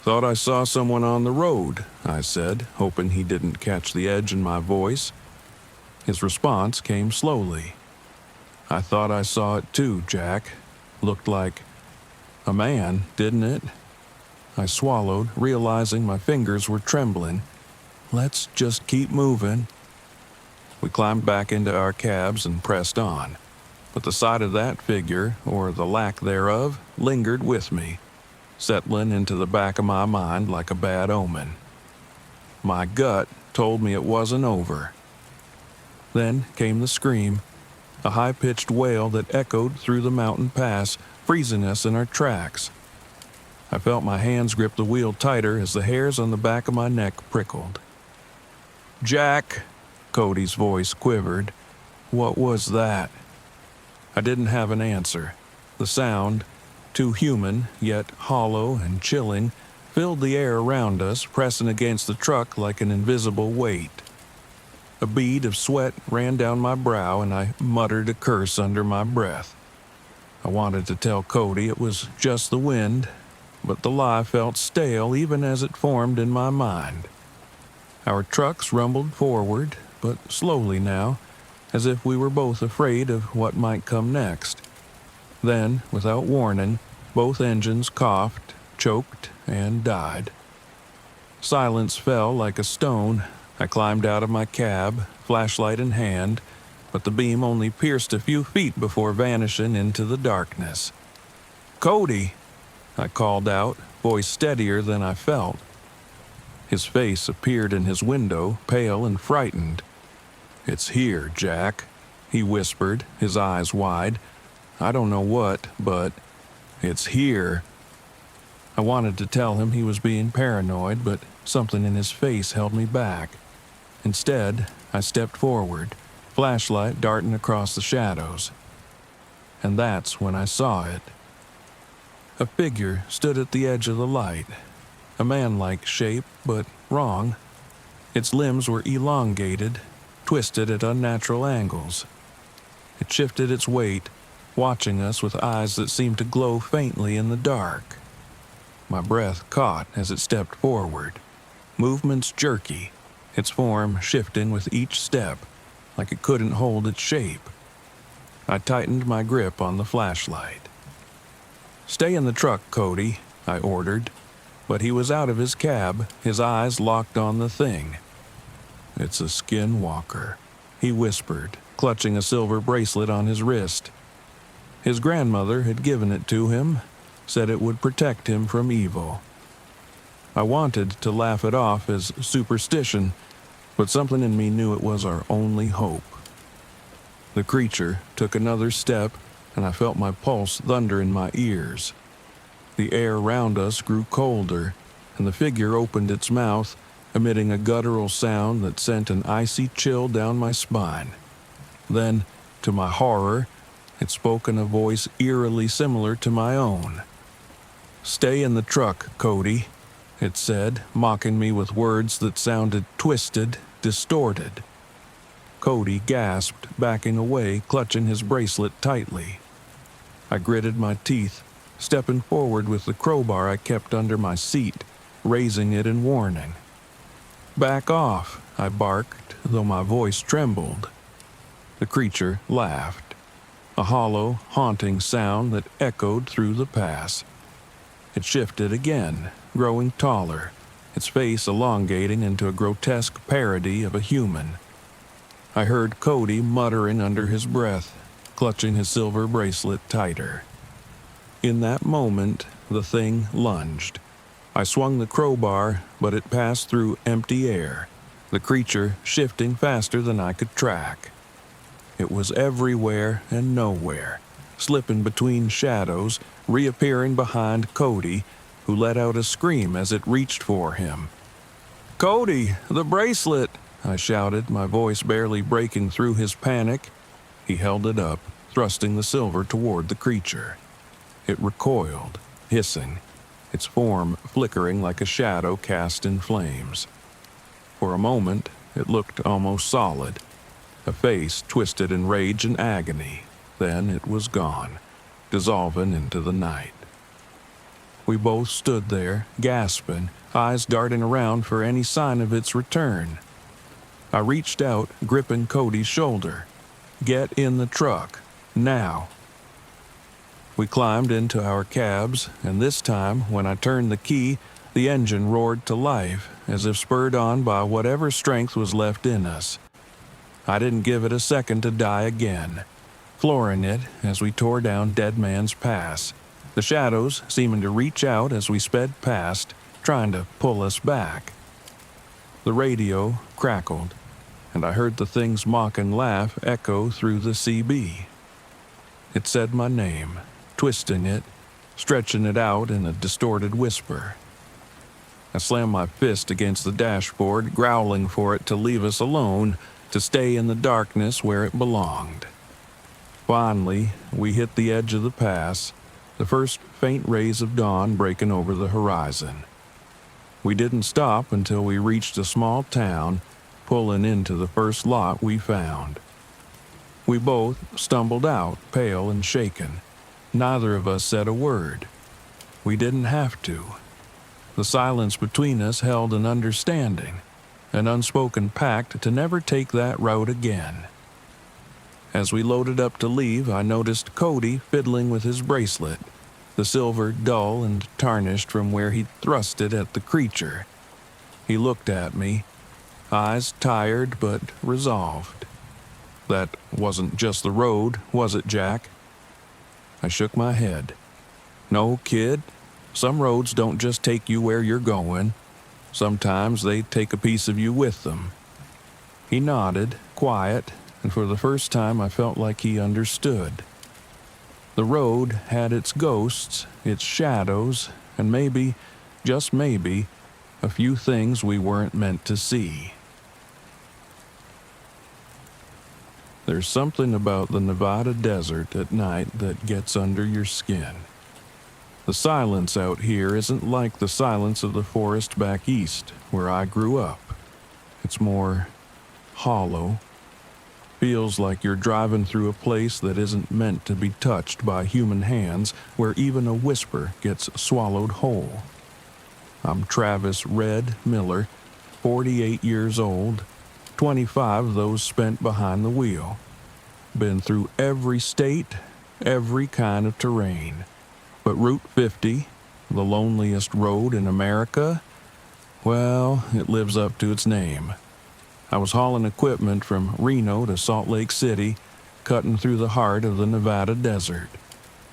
Speaker 1: "Thought I saw someone on the road," I said, hoping he didn't catch the edge in my voice. His response came slowly. "I thought I saw it too, Jack. Looked like a man, didn't it?" I swallowed, realizing my fingers were trembling. "Let's just keep moving." We climbed back into our cabs and pressed on, but the sight of that figure, or the lack thereof, lingered with me, settling into the back of my mind like a bad omen. My gut told me it wasn't over. Then came the scream, a high-pitched wail that echoed through the mountain pass, freezing us in our tracks. I felt my hands grip the wheel tighter as the hairs on the back of my neck prickled. "Jack," Cody's voice quivered. "What was that?" I didn't have an answer. The sound, too human, yet hollow and chilling, filled the air around us, pressing against the truck like an invisible weight. A bead of sweat ran down my brow, and I muttered a curse under my breath. I wanted to tell Cody it was just the wind, but the lie felt stale even as it formed in my mind. Our trucks rumbled forward, but slowly now, as if we were both afraid of what might come next. Then, without warning, both engines coughed, choked, and died. Silence fell like a stone. I climbed out of my cab, flashlight in hand, but the beam only pierced a few feet before vanishing into the darkness. "Cody!" I called out, voice steadier than I felt. His face appeared in his window, pale and frightened. "It's here, Jack," he whispered, his eyes wide. "I don't know what, but it's here." I wanted to tell him he was being paranoid, but something in his face held me back. Instead, I stepped forward, flashlight darting across the shadows. And that's when I saw it. A figure stood at the edge of the light, a man-like shape, but wrong. Its limbs were elongated, twisted at unnatural angles. It shifted its weight, watching us with eyes that seemed to glow faintly in the dark. My breath caught as it stepped forward, movements jerky, its form shifting with each step, like it couldn't hold its shape. I tightened my grip on the flashlight. "Stay in the truck, Cody," I ordered, but he was out of his cab, his eyes locked on the thing. "It's a skinwalker," he whispered, clutching a silver bracelet on his wrist. His grandmother had given it to him, said it would protect him from evil. I wanted to laugh it off as superstition, but something in me knew it was our only hope. The creature took another step, and I felt my pulse thunder in my ears. The air around us grew colder, and the figure opened its mouth, emitting a guttural sound that sent an icy chill down my spine. Then, to my horror, it spoke in a voice eerily similar to my own. "Stay in the truck, Cody," it said, mocking me with words that sounded twisted, distorted. Cody gasped, backing away, clutching his bracelet tightly. I gritted my teeth, stepping forward with the crowbar I kept under my seat, raising it in warning. "Back off," I barked, though my voice trembled. The creature laughed, a hollow, haunting sound that echoed through the pass. It shifted again, growing taller, its face elongating into a grotesque parody of a human. I heard Cody muttering under his breath, clutching his silver bracelet tighter. In that moment, the thing lunged. I swung the crowbar, but it passed through empty air, the creature shifting faster than I could track. It was everywhere and nowhere, slipping between shadows, reappearing behind Cody, who let out a scream as it reached for him. "Cody, the bracelet!" I shouted, my voice barely breaking through his panic. He held it up, thrusting the silver toward the creature. It recoiled, hissing, its form flickering like a shadow cast in flames. For a moment, it looked almost solid, a face twisted in rage and agony. Then it was gone, dissolving into the night. We both stood there, gasping, eyes darting around for any sign of its return. I reached out, gripping Cody's shoulder. "Get in the truck. Now." We climbed into our cabs, and this time, when I turned the key, the engine roared to life, as if spurred on by whatever strength was left in us. I didn't give it a second to die again, flooring it as we tore down Dead Man's Pass, the shadows seeming to reach out as we sped past, trying to pull us back. The radio crackled, and I heard the thing's mocking laugh echo through the CB. It said my name, twisting it, stretching it out in a distorted whisper. I slammed my fist against the dashboard, growling for it to leave us alone, to stay in the darkness where it belonged. Finally, we hit the edge of the pass, the first faint rays of dawn breaking over the horizon. We didn't stop until we reached a small town, pulling into the first lot we found. We both stumbled out, pale and shaken. Neither of us said a word. We didn't have to. The silence between us held an understanding, an unspoken pact to never take that road again. As we loaded up to leave, I noticed Cody fiddling with his bracelet, the silver dull and tarnished from where he'd thrust it at the creature. He looked at me, eyes tired but resolved. "That wasn't just the road, was it, Jack?" I shook my head. "No, kid. Some roads don't just take you where you're going. Sometimes they take a piece of you with them." He nodded, quiet, and for the first time I felt like he understood. The road had its ghosts, its shadows, and maybe, just maybe, a few things we weren't meant to see. There's something about the Nevada desert at night that gets under your skin. The silence out here isn't like the silence of the forest back east, where I grew up. It's more hollow. Feels like you're driving through a place that isn't meant to be touched by human hands, where even a whisper gets swallowed whole. I'm Travis Red Miller, 48 years old, 25 of those spent behind the wheel. Been through every state, every kind of terrain. But Route 50, the loneliest road in America, well, it lives up to its name. I was hauling equipment from Reno to Salt Lake City, cutting through the heart of the Nevada desert.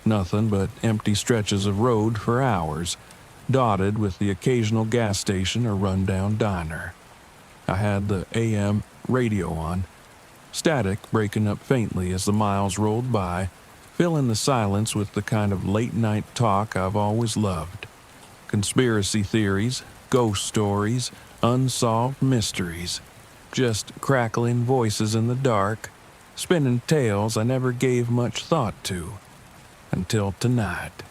Speaker 1: Nothing but empty stretches of road for hours, dotted with the occasional gas station or rundown diner. I had the AM radio on, static breaking up faintly as the miles rolled by, filling the silence with the kind of late-night talk I've always loved. Conspiracy theories, ghost stories, unsolved mysteries. Just crackling voices in the dark, spinning tales I never gave much thought to. Until tonight.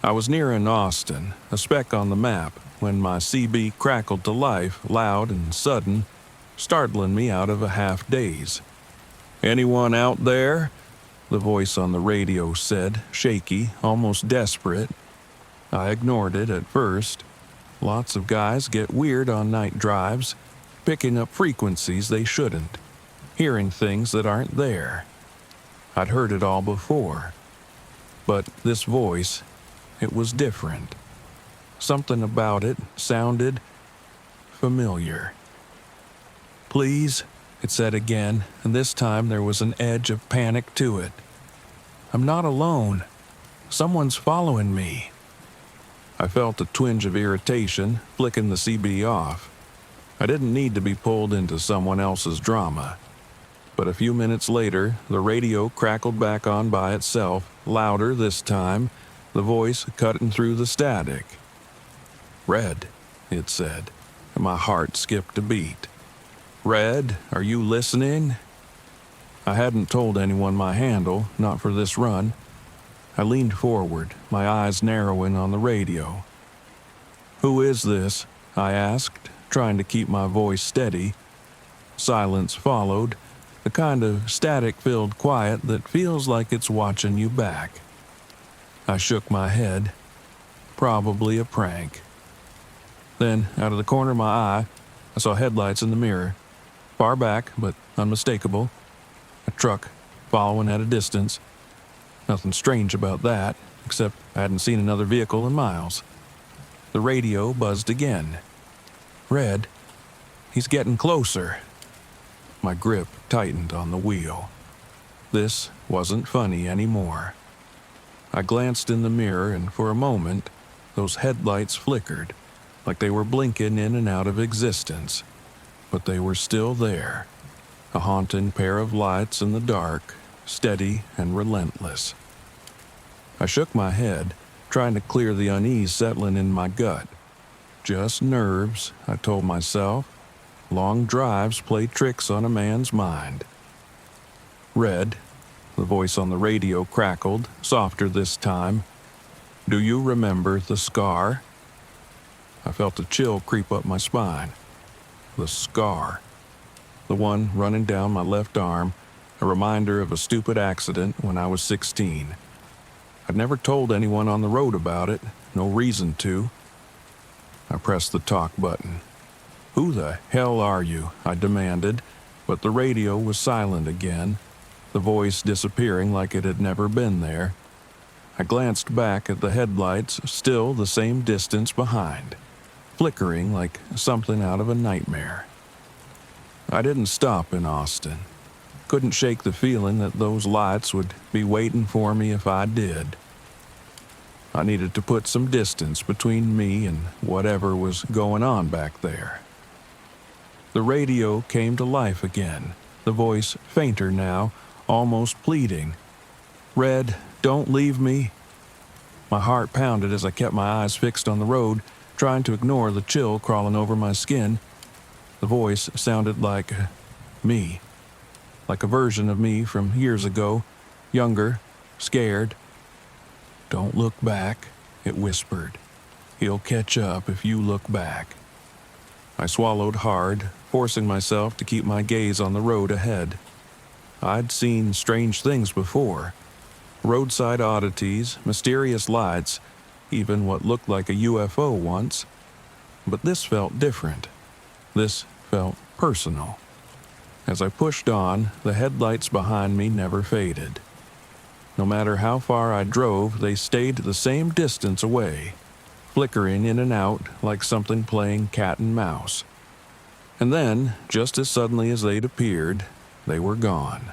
Speaker 1: I was nearing Austin, a speck on the map, when my CB crackled to life, loud and sudden, startling me out of a half-daze. "Anyone out there?" the voice on the radio said, shaky, almost desperate. I ignored it at first. Lots of guys get weird on night drives, picking up frequencies they shouldn't, hearing things that aren't there. I'd heard it all before. But this voice, it was different. Something about it sounded familiar. "Please," it said again, and this time there was an edge of panic to it. "I'm not alone. Someone's following me." I felt a twinge of irritation, flicking the CB off. I didn't need to be pulled into someone else's drama. But a few minutes later, the radio crackled back on by itself, louder this time, the voice cutting through the static. "Red," it said, and my heart skipped a beat. "Red, are you listening?" I hadn't told anyone my handle, not for this run. I leaned forward, my eyes narrowing on the radio. "Who is this?" I asked, trying to keep my voice steady. Silence followed, the kind of static-filled quiet that feels like it's watching you back. I shook my head. Probably a prank. Then, out of the corner of my eye, I saw headlights in the mirror, Far back, but unmistakable. A truck following at a distance. Nothing strange about that, except I hadn't seen another vehicle in miles. The radio buzzed again. Red, he's getting closer. My grip tightened on the wheel. This wasn't funny anymore. I glanced in the mirror, and for a moment, those headlights flickered, like they were blinking in and out of existence. But they were still there, a haunting pair of lights in the dark, steady and relentless. I shook my head, trying to clear the unease settling in my gut. Just nerves, I told myself. Long drives play tricks on a man's mind. Red, the voice on the radio crackled, softer this time. Do you remember the scar? I felt a chill creep up my spine. The scar. The one running down my left arm, a reminder of a stupid accident when I was 16. I'd never told anyone on the road about it, no reason to. I pressed the talk button. Who the hell are you? I demanded, but the radio was silent again, the voice disappearing like it had never been there. I glanced back at the headlights, still the same distance behind, flickering like something out of a nightmare. I didn't stop in Austin. Couldn't shake the feeling that those lights would be waiting for me if I did. I needed to put some distance between me and whatever was going on back there. The radio came to life again, the voice fainter now, almost pleading. Red, don't leave me. My heart pounded as I kept my eyes fixed on the road, trying to ignore the chill crawling over my skin. The voice sounded like me, like a version of me from years ago, younger, scared. Don't look back, it whispered. He'll catch up if you look back. I swallowed hard, forcing myself to keep my gaze on the road ahead. I'd seen strange things before. Roadside oddities, mysterious lights, even what looked like a UFO once. But this felt different. This felt personal. As I pushed on, the headlights behind me never faded. No matter how far I drove, they stayed the same distance away, flickering in and out like something playing cat and mouse. And then, just as suddenly as they'd appeared, they were gone.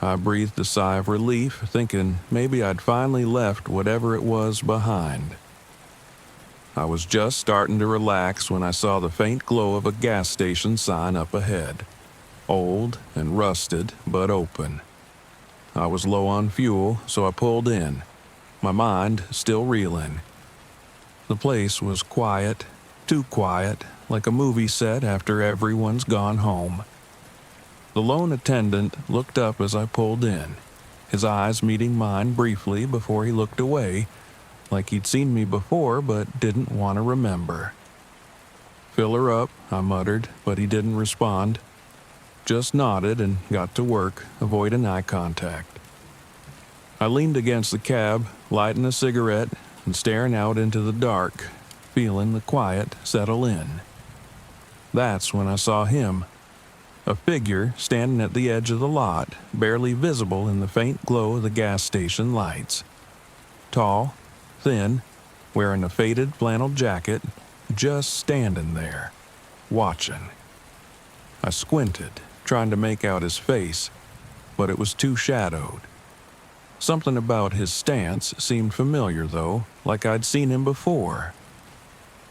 Speaker 1: I breathed a sigh of relief, thinking maybe I'd finally left whatever it was behind. I was just starting to relax when I saw the faint glow of a gas station sign up ahead. Old and rusted, but open. I was low on fuel, so I pulled in, my mind still reeling. The place was quiet, too quiet, like a movie set after everyone's gone home. The lone attendant looked up as I pulled in, his eyes meeting mine briefly before he looked away, like he'd seen me before but didn't want to remember. Fill her up, I muttered, but he didn't respond. Just nodded and got to work, avoiding eye contact. I leaned against the cab, lighting a cigarette and staring out into the dark, feeling the quiet settle in. That's when I saw him. A figure standing at the edge of the lot, barely visible in the faint glow of the gas station lights. Tall, thin, wearing a faded flannel jacket, just standing there, watching. I squinted, trying to make out his face, but it was too shadowed. Something about his stance seemed familiar, though, like I'd seen him before.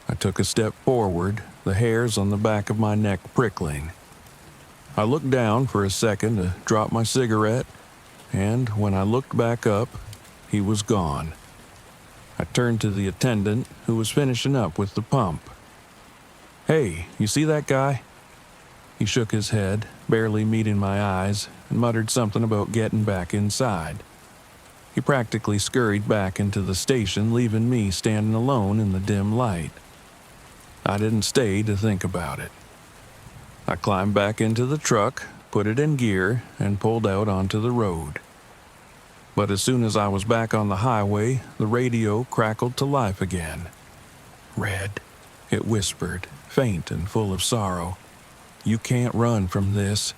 Speaker 1: I took a step forward, the hairs on the back of my neck prickling. I looked down for a second to drop my cigarette, and when I looked back up, he was gone. I turned to the attendant, who was finishing up with the pump. Hey, you see that guy? He shook his head, barely meeting my eyes, and muttered something about getting back inside. He practically scurried back into the station, leaving me standing alone in the dim light. I didn't stay to think about it. I climbed back into the truck, put it in gear, and pulled out onto the road. But as soon as I was back on the highway, the radio crackled to life again. Red, it whispered, faint and full of sorrow. You can't run from this.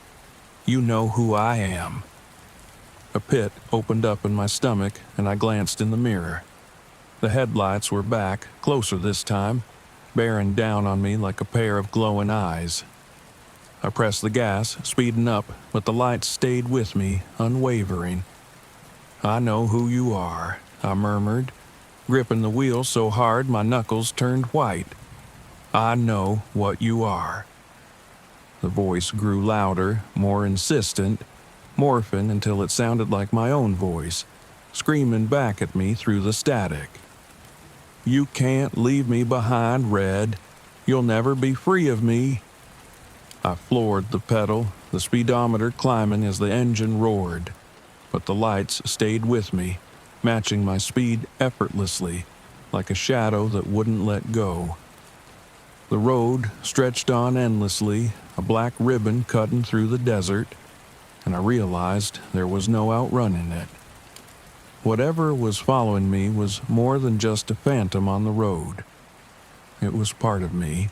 Speaker 1: You know who I am." A pit opened up in my stomach, and I glanced in the mirror. The headlights were back, closer this time, bearing down on me like a pair of glowing eyes. I pressed the gas, speeding up, but the lights stayed with me, unwavering. "I know who you are," I murmured, gripping the wheel so hard my knuckles turned white. "I know what you are." The voice grew louder, more insistent, morphing until it sounded like my own voice, screaming back at me through the static. "You can't leave me behind, Red. You'll never be free of me." I floored the pedal, the speedometer climbing as the engine roared, but the lights stayed with me, matching my speed effortlessly, like a shadow that wouldn't let go. The road stretched on endlessly, a black ribbon cutting through the desert, and I realized there was no outrunning it. Whatever was following me was more than just a phantom on the road. It was part of me,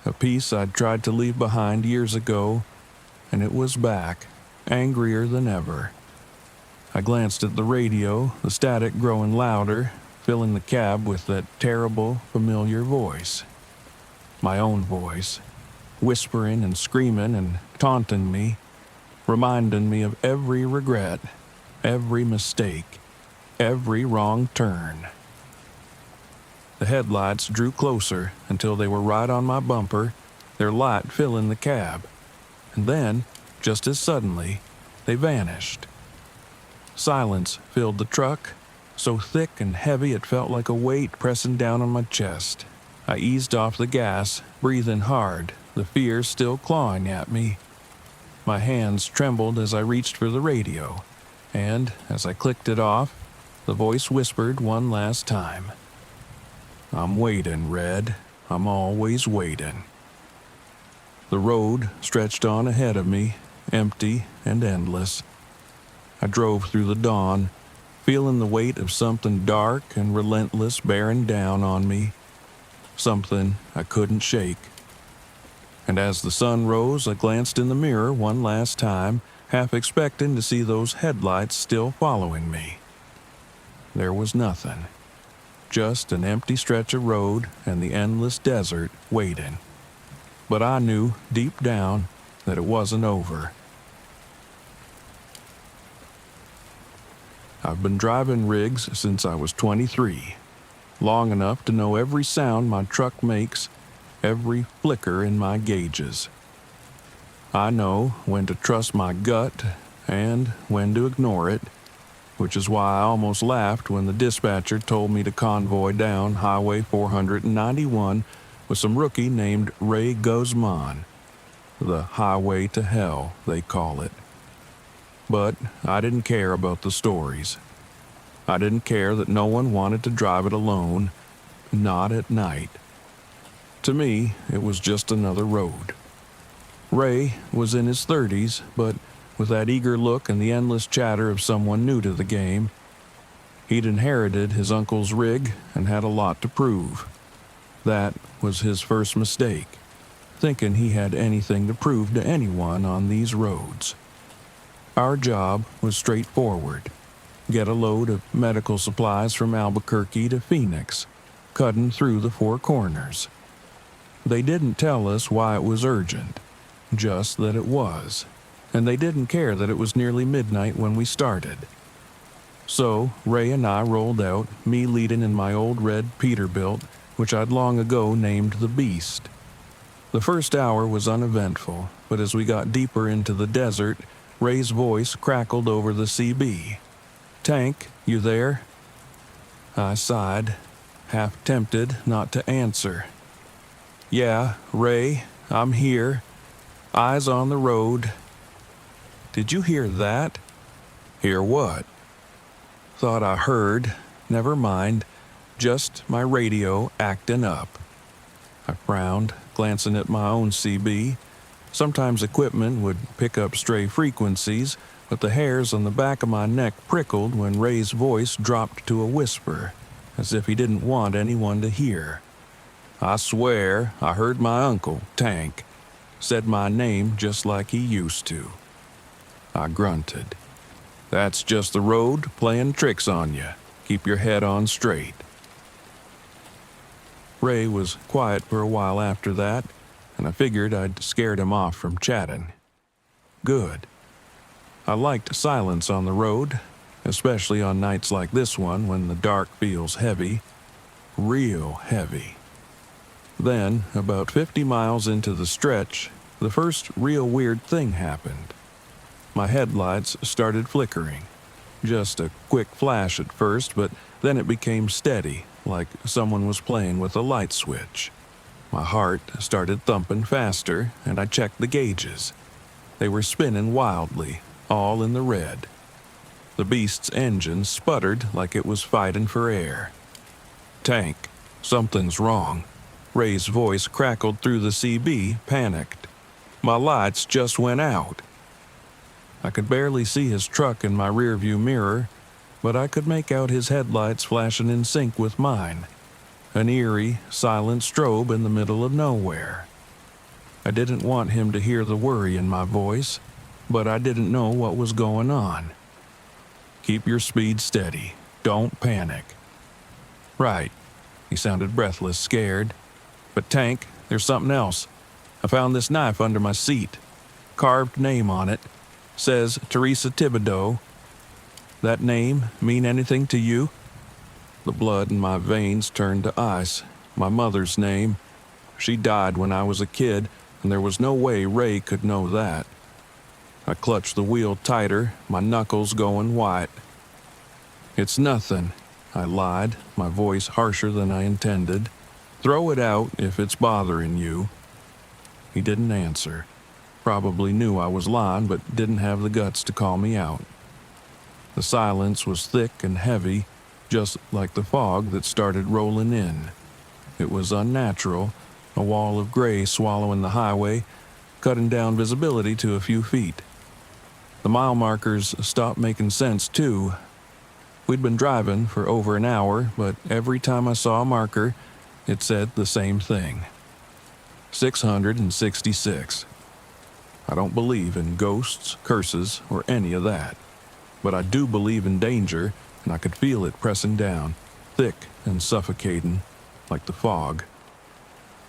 Speaker 1: a piece I'd tried to leave behind years ago, and it was back, angrier than ever. I glanced at the radio, the static growing louder, filling the cab with that terrible, familiar voice. My own voice, whispering and screaming and taunting me, reminding me of every regret, every mistake, every wrong turn. The headlights drew closer until they were right on my bumper, their light filling the cab. And then, just as suddenly, they vanished. Silence filled the truck, so thick and heavy it felt like a weight pressing down on my chest. I eased off the gas, breathing hard, the fear still clawing at me. My hands trembled as I reached for the radio, and as I clicked it off, the voice whispered one last time. "I'm waiting, Red. I'm always waiting." The road stretched on ahead of me, empty and endless. I drove through the dawn, feeling the weight of something dark and relentless bearing down on me, something I couldn't shake. And as the sun rose, I glanced in the mirror one last time, half expecting to see those headlights still following me. There was nothing. Just an empty stretch of road and the endless desert waiting. But I knew, deep down, that it wasn't over. I've been driving rigs since I was 23, long enough to know every sound my truck makes, every flicker in my gauges. I know when to trust my gut and when to ignore it, which is why I almost laughed when the dispatcher told me to convoy down Highway 491 with some rookie named Ray Guzman. The highway to hell, they call it. But I didn't care about the stories. I didn't care that no one wanted to drive it alone, not at night. To me, it was just another road. Ray was in his 30s, but with that eager look and the endless chatter of someone new to the game. He'd inherited his uncle's rig and had a lot to prove. That was his first mistake, thinking he had anything to prove to anyone on these roads. Our job was straightforward. Get a load of medical supplies from Albuquerque to Phoenix, cutting through the four corners. They didn't tell us why it was urgent, just that it was. And they didn't care that it was nearly midnight when we started. So Ray and I rolled out, me leading in my old red Peterbilt, which I'd long ago named the Beast. The first hour was uneventful, but as we got deeper into the desert, Ray's voice crackled over the CB. "Tank, you there?" I sighed, half tempted not to answer. "Yeah, Ray, I'm here. Eyes on the road." "Did you hear that?" "Hear what?" "Thought I heard. Never mind. Just my radio acting up." I frowned, glancing at my own CB. Sometimes equipment would pick up stray frequencies, but the hairs on the back of my neck prickled when Ray's voice dropped to a whisper, as if he didn't want anyone to hear. "I swear I heard my uncle, Tank, said my name just like he used to. I grunted. That's just the road playing tricks on you. Keep your head on straight. Ray was quiet for a while after that, and I figured I'd scared him off from chatting. Good. I liked silence on the road, especially on nights like this one when the dark feels heavy. Real heavy. Then, about 50 miles into the stretch, the first real weird thing happened. My headlights started flickering. Just a quick flash at first, but then it became steady, like someone was playing with a light switch. My heart started thumping faster, and I checked the gauges. They were spinning wildly, all in the red. The beast's engine sputtered like it was fighting for air. Tank, something's wrong. Ray's voice crackled through the CB, panicked. My lights just went out. I could barely see his truck in my rearview mirror, but I could make out his headlights flashing in sync with mine. An eerie, silent strobe in the middle of nowhere. I didn't want him to hear the worry in my voice, but I didn't know what was going on. Keep your speed steady. Don't panic. Right. He sounded breathless, scared. But Tank, there's something else. I found this knife under my seat. Carved name on it. Says Teresa Thibodeau. That name mean anything to you? The blood in my veins turned to ice. My mother's name. She died when I was a kid, and there was no way Ray could know that. I clutched the wheel tighter, my knuckles going white. It's nothing, I lied, my voice harsher than I intended. Throw it out if it's bothering you. He didn't answer. Probably knew I was lying, but didn't have the guts to call me out. The silence was thick and heavy, just like the fog that started rolling in. It was unnatural, a wall of gray swallowing the highway, cutting down visibility to a few feet. The mile markers stopped making sense, too. We'd been driving for over an hour, but every time I saw a marker, it said the same thing. 666. I don't believe in ghosts, curses, or any of that. But I do believe in danger, and I could feel it pressing down, thick and suffocating, like the fog.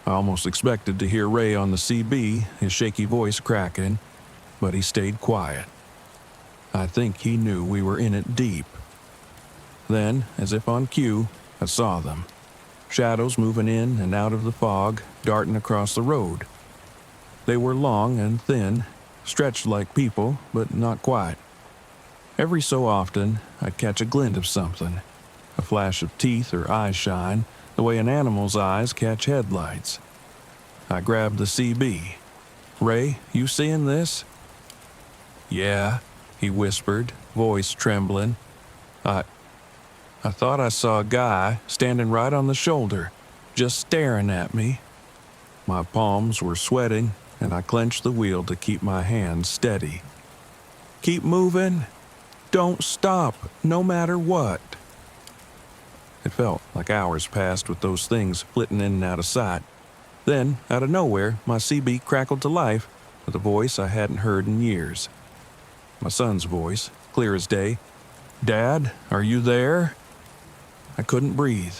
Speaker 1: I almost expected to hear Ray on the CB, his shaky voice cracking, but he stayed quiet. I think he knew we were in it deep. Then, as if on cue, I saw them. Shadows moving in and out of the fog, darting across the road. They were long and thin, stretched like people, but not quite. Every so often, I'd catch a glint of something, a flash of teeth or eye shine, the way an animal's eyes catch headlights. I grabbed the CB. Ray, you seeing this? Yeah, he whispered, voice trembling. I thought I saw a guy standing right on the shoulder, just staring at me. My palms were sweating, and I clenched the wheel to keep my hands steady. Keep moving. Don't stop, no matter what. It felt like hours passed with those things flitting in and out of sight. Then, out of nowhere, my CB crackled to life with a voice I hadn't heard in years. My son's voice, clear as day. Dad, are you there? I couldn't breathe.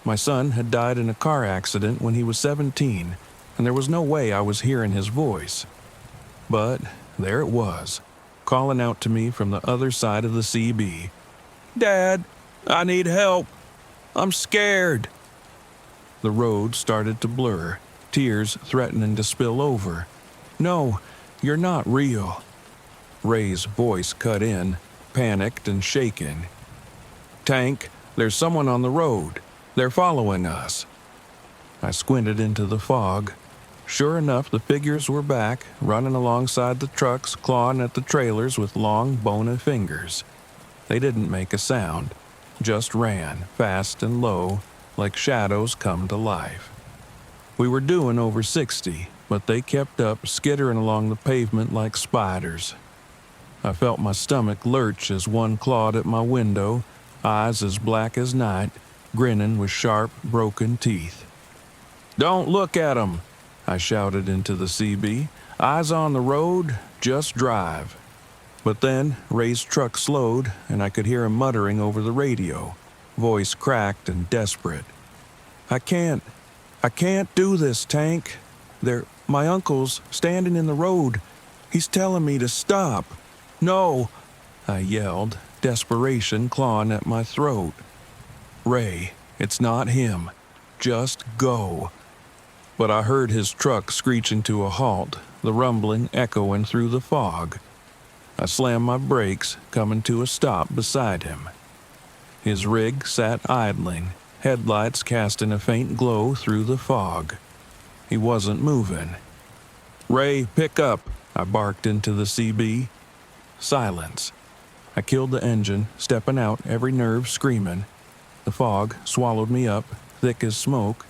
Speaker 1: My son had died in a car accident when he was 17, and there was no way I was hearing his voice. But there it was, calling out to me from the other side of the CB. Dad, I need help. I'm scared. The road started to blur, tears threatening to spill over. No, you're not real. Ray's voice cut in, panicked and shaken. Tank, there's someone on the road. They're following us. I squinted into the fog. Sure enough, the figures were back, running alongside the trucks, clawing at the trailers with long, bony fingers. They didn't make a sound, just ran, fast and low, like shadows come to life. We were doing over 60, but they kept up, skittering along the pavement like spiders. I felt my stomach lurch as one clawed at my window, eyes as black as night, grinning with sharp, broken teeth. Don't look at 'em, I shouted into the CB. "Eyes on the road, just drive." But then Ray's truck slowed, and I could hear him muttering over the radio, voice cracked and desperate. I can't do this, Tank. My uncle's standing in the road. He's telling me to stop." "No," I yelled, desperation clawing at my throat. "Ray, it's not him. Just go." But I heard his truck screeching to a halt, the rumbling echoing through the fog. I slammed my brakes, coming to a stop beside him. His rig sat idling, headlights casting a faint glow through the fog. He wasn't moving. "Ray, pick up," I barked into the CB. Silence. I killed the engine, stepping out, every nerve screaming. The fog swallowed me up, thick as smoke.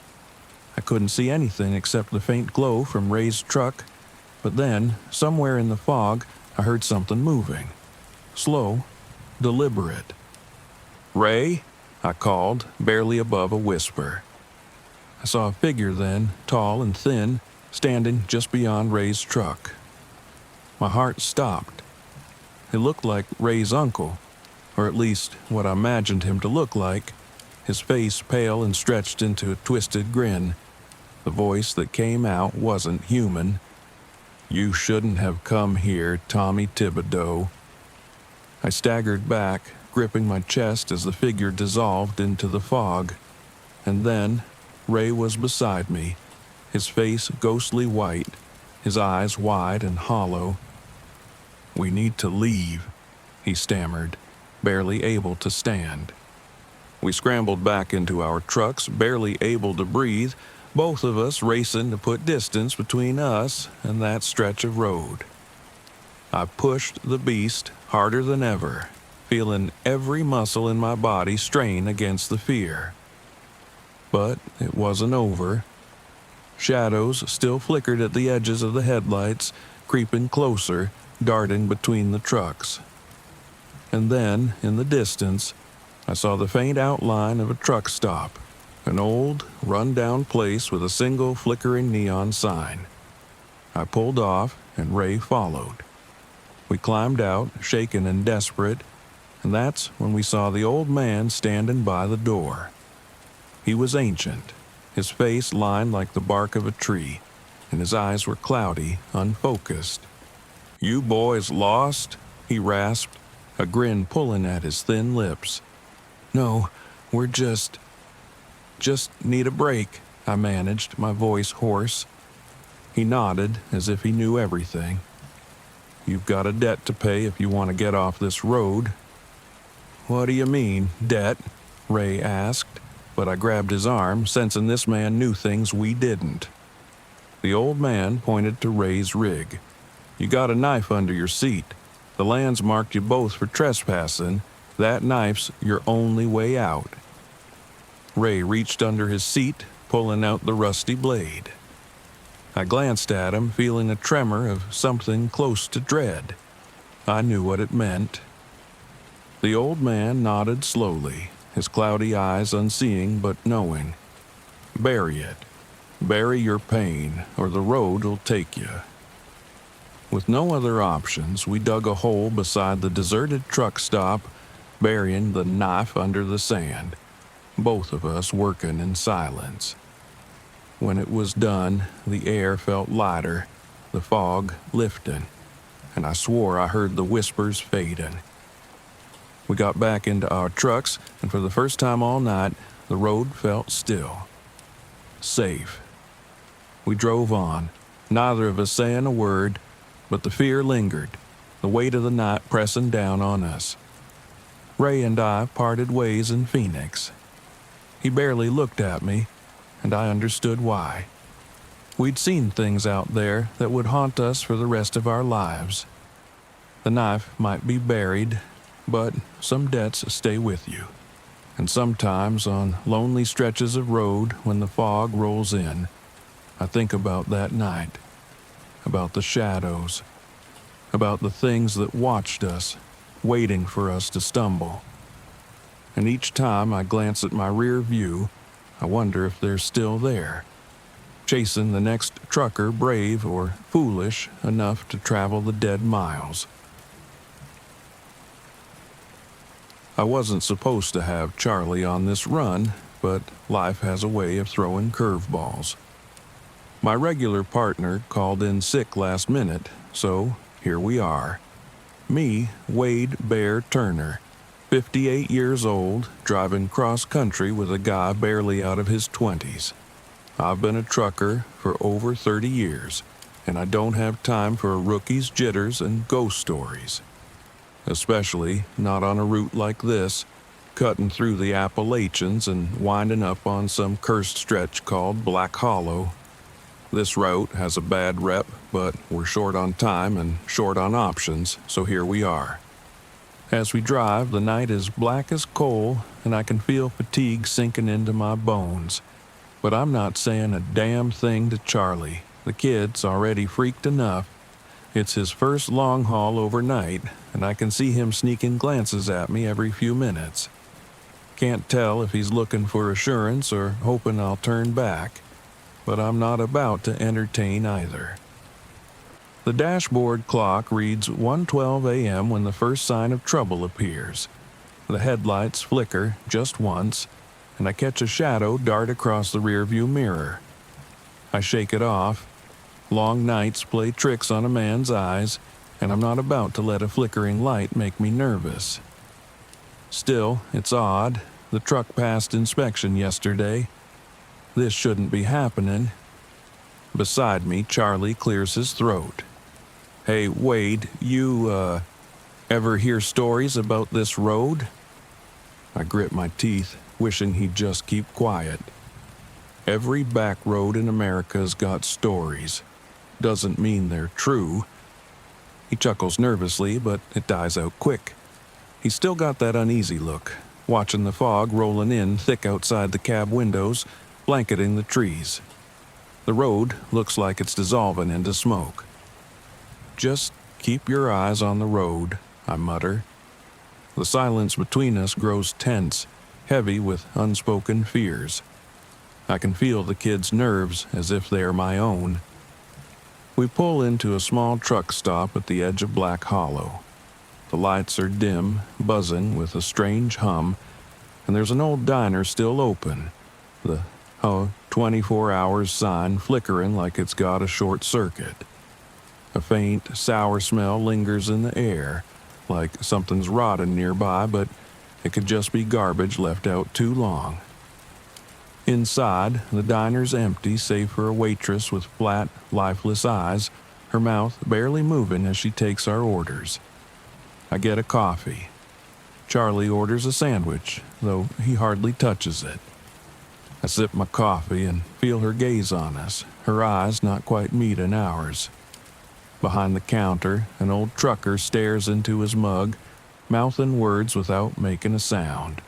Speaker 1: I couldn't see anything except the faint glow from Ray's truck, but then, somewhere in the fog, I heard something moving. Slow, deliberate. "Ray?" I called, barely above a whisper. I saw a figure then, tall and thin, standing just beyond Ray's truck. My heart stopped. It looked like Ray's uncle, or at least what I imagined him to look like, his face pale and stretched into a twisted grin. The voice that came out wasn't human. "You shouldn't have come here, Tommy Thibodeau." I staggered back, gripping my chest as the figure dissolved into the fog. And then, Ray was beside me, his face ghostly white, his eyes wide and hollow. "We need to leave," he stammered, barely able to stand. We scrambled back into our trucks, barely able to breathe, both of us racing to put distance between us and that stretch of road. I pushed the beast harder than ever, feeling every muscle in my body strain against the fear. But it wasn't over. Shadows still flickered at the edges of the headlights, creeping closer, darting between the trucks. And then, in the distance, I saw the faint outline of a truck stop, an old, run-down place with a single flickering neon sign. I pulled off, and Ray followed. We climbed out, shaken and desperate, and that's when we saw the old man standing by the door. He was ancient, his face lined like the bark of a tree, and his eyes were cloudy, unfocused. "You boys lost?" he rasped, a grin pulling at his thin lips. "No, we're just need a break," I managed, my voice hoarse. He nodded as if he knew everything. "You've got a debt to pay if you want to get off this road." "What do you mean, debt?" Ray asked, but I grabbed his arm, sensing this man knew things we didn't. The old man pointed to Ray's rig. "You got a knife under your seat. The land's marked you both for trespassing. That knife's your only way out." Ray reached under his seat, pulling out the rusty blade. I glanced at him, feeling a tremor of something close to dread. I knew what it meant. The old man nodded slowly, his cloudy eyes unseeing but knowing. "Bury it. Bury your pain, or the road will take you." With no other options, we dug a hole beside the deserted truck stop, burying the knife under the sand, both of us working in silence. When it was done, the air felt lighter, the fog lifting, and I swore I heard the whispers fading. We got back into our trucks, and for the first time all night, the road felt still. Safe. We drove on, neither of us saying a word, but the fear lingered, the weight of the night pressing down on us. Ray and I parted ways in Phoenix. He barely looked at me, and I understood why. We'd seen things out there that would haunt us for the rest of our lives. The knife might be buried, but some debts stay with you. And sometimes on lonely stretches of road when the fog rolls in, I think about that night, about the shadows, about the things that watched us, waiting for us to stumble. And each time I glance at my rear view, I wonder if they're still there, chasing the next trucker brave or foolish enough to travel the dead miles. I wasn't supposed to have Charlie on this run, but life has a way of throwing curveballs. My regular partner called in sick last minute, so here we are. Me, Wade Bear Turner, 58 years old, driving cross-country with a guy barely out of his 20s. I've been a trucker for over 30 years, and I don't have time for a rookie's jitters and ghost stories. Especially not on a route like this, cutting through the Appalachians and winding up on some cursed stretch called Black Hollow. This route has a bad rep, but we're short on time and short on options, so here we are. As we drive, the night is black as coal, and I can feel fatigue sinking into my bones. But I'm not saying a damn thing to Charlie. The kid's already freaked enough. It's his first long haul overnight, and I can see him sneaking glances at me every few minutes. Can't tell if he's looking for assurance or hoping I'll turn back, but I'm not about to entertain either. The dashboard clock reads 1:12 a.m. when the first sign of trouble appears. The headlights flicker just once, and I catch a shadow dart across the rearview mirror. I shake it off. Long nights play tricks on a man's eyes, and I'm not about to let a flickering light make me nervous. Still, it's odd. The truck passed inspection yesterday. This shouldn't be happening. Beside me, Charlie clears his throat. "Hey, Wade, you, ever hear stories about this road?" I grit my teeth, wishing he'd just keep quiet. Every back road in America's got stories. Doesn't mean they're true. He chuckles nervously, but it dies out quick. He's still got that uneasy look, watching the fog rolling in thick outside the cab windows, blanketing the trees. The road looks like it's dissolving into smoke. "Just keep your eyes on the road," I mutter. The silence between us grows tense, heavy with unspoken fears. I can feel the kid's nerves as if they are my own. We pull into a small truck stop at the edge of Black Hollow. The lights are dim, buzzing with a strange hum, and there's an old diner still open, the 24 hours sign flickering like it's got a short circuit. A faint, sour smell lingers in the air, like something's rotting nearby, but it could just be garbage left out too long. Inside, the diner's empty save for a waitress with flat, lifeless eyes, her mouth barely moving as she takes our orders. I get a coffee. Charlie orders a sandwich, though he hardly touches it. I sip my coffee and feel her gaze on us, her eyes not quite meeting ours. Behind the counter, an old trucker stares into his mug, mouthing words without making a sound.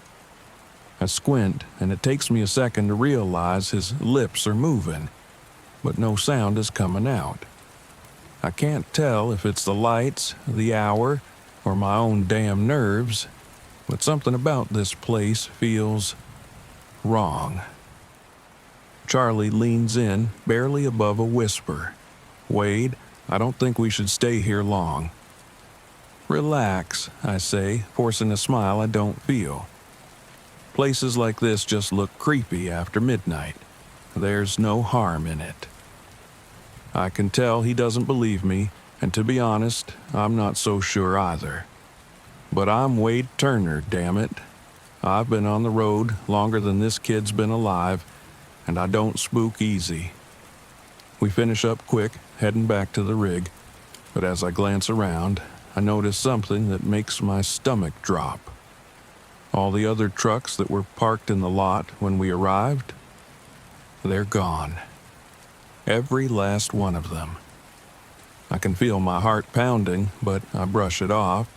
Speaker 1: I squint, and it takes me a second to realize his lips are moving, but no sound is coming out. I can't tell if it's the lights, the hour, or my own damn nerves, but something about this place feels wrong. Charlie leans in, barely above a whisper. "Wade, I don't think we should stay here long." "Relax," I say, forcing a smile I don't feel. Places like this just look creepy after midnight. There's no harm in it. I can tell he doesn't believe me, and to be honest, I'm not so sure either. But I'm Wade Turner, damn it. I've been on the road longer than this kid's been alive, and I don't spook easy. We finish up quick, heading back to the rig, but as I glance around, I notice something that makes my stomach drop. All the other trucks that were parked in the lot when we arrived, they're gone. Every last one of them. I can feel my heart pounding, but I brush it off.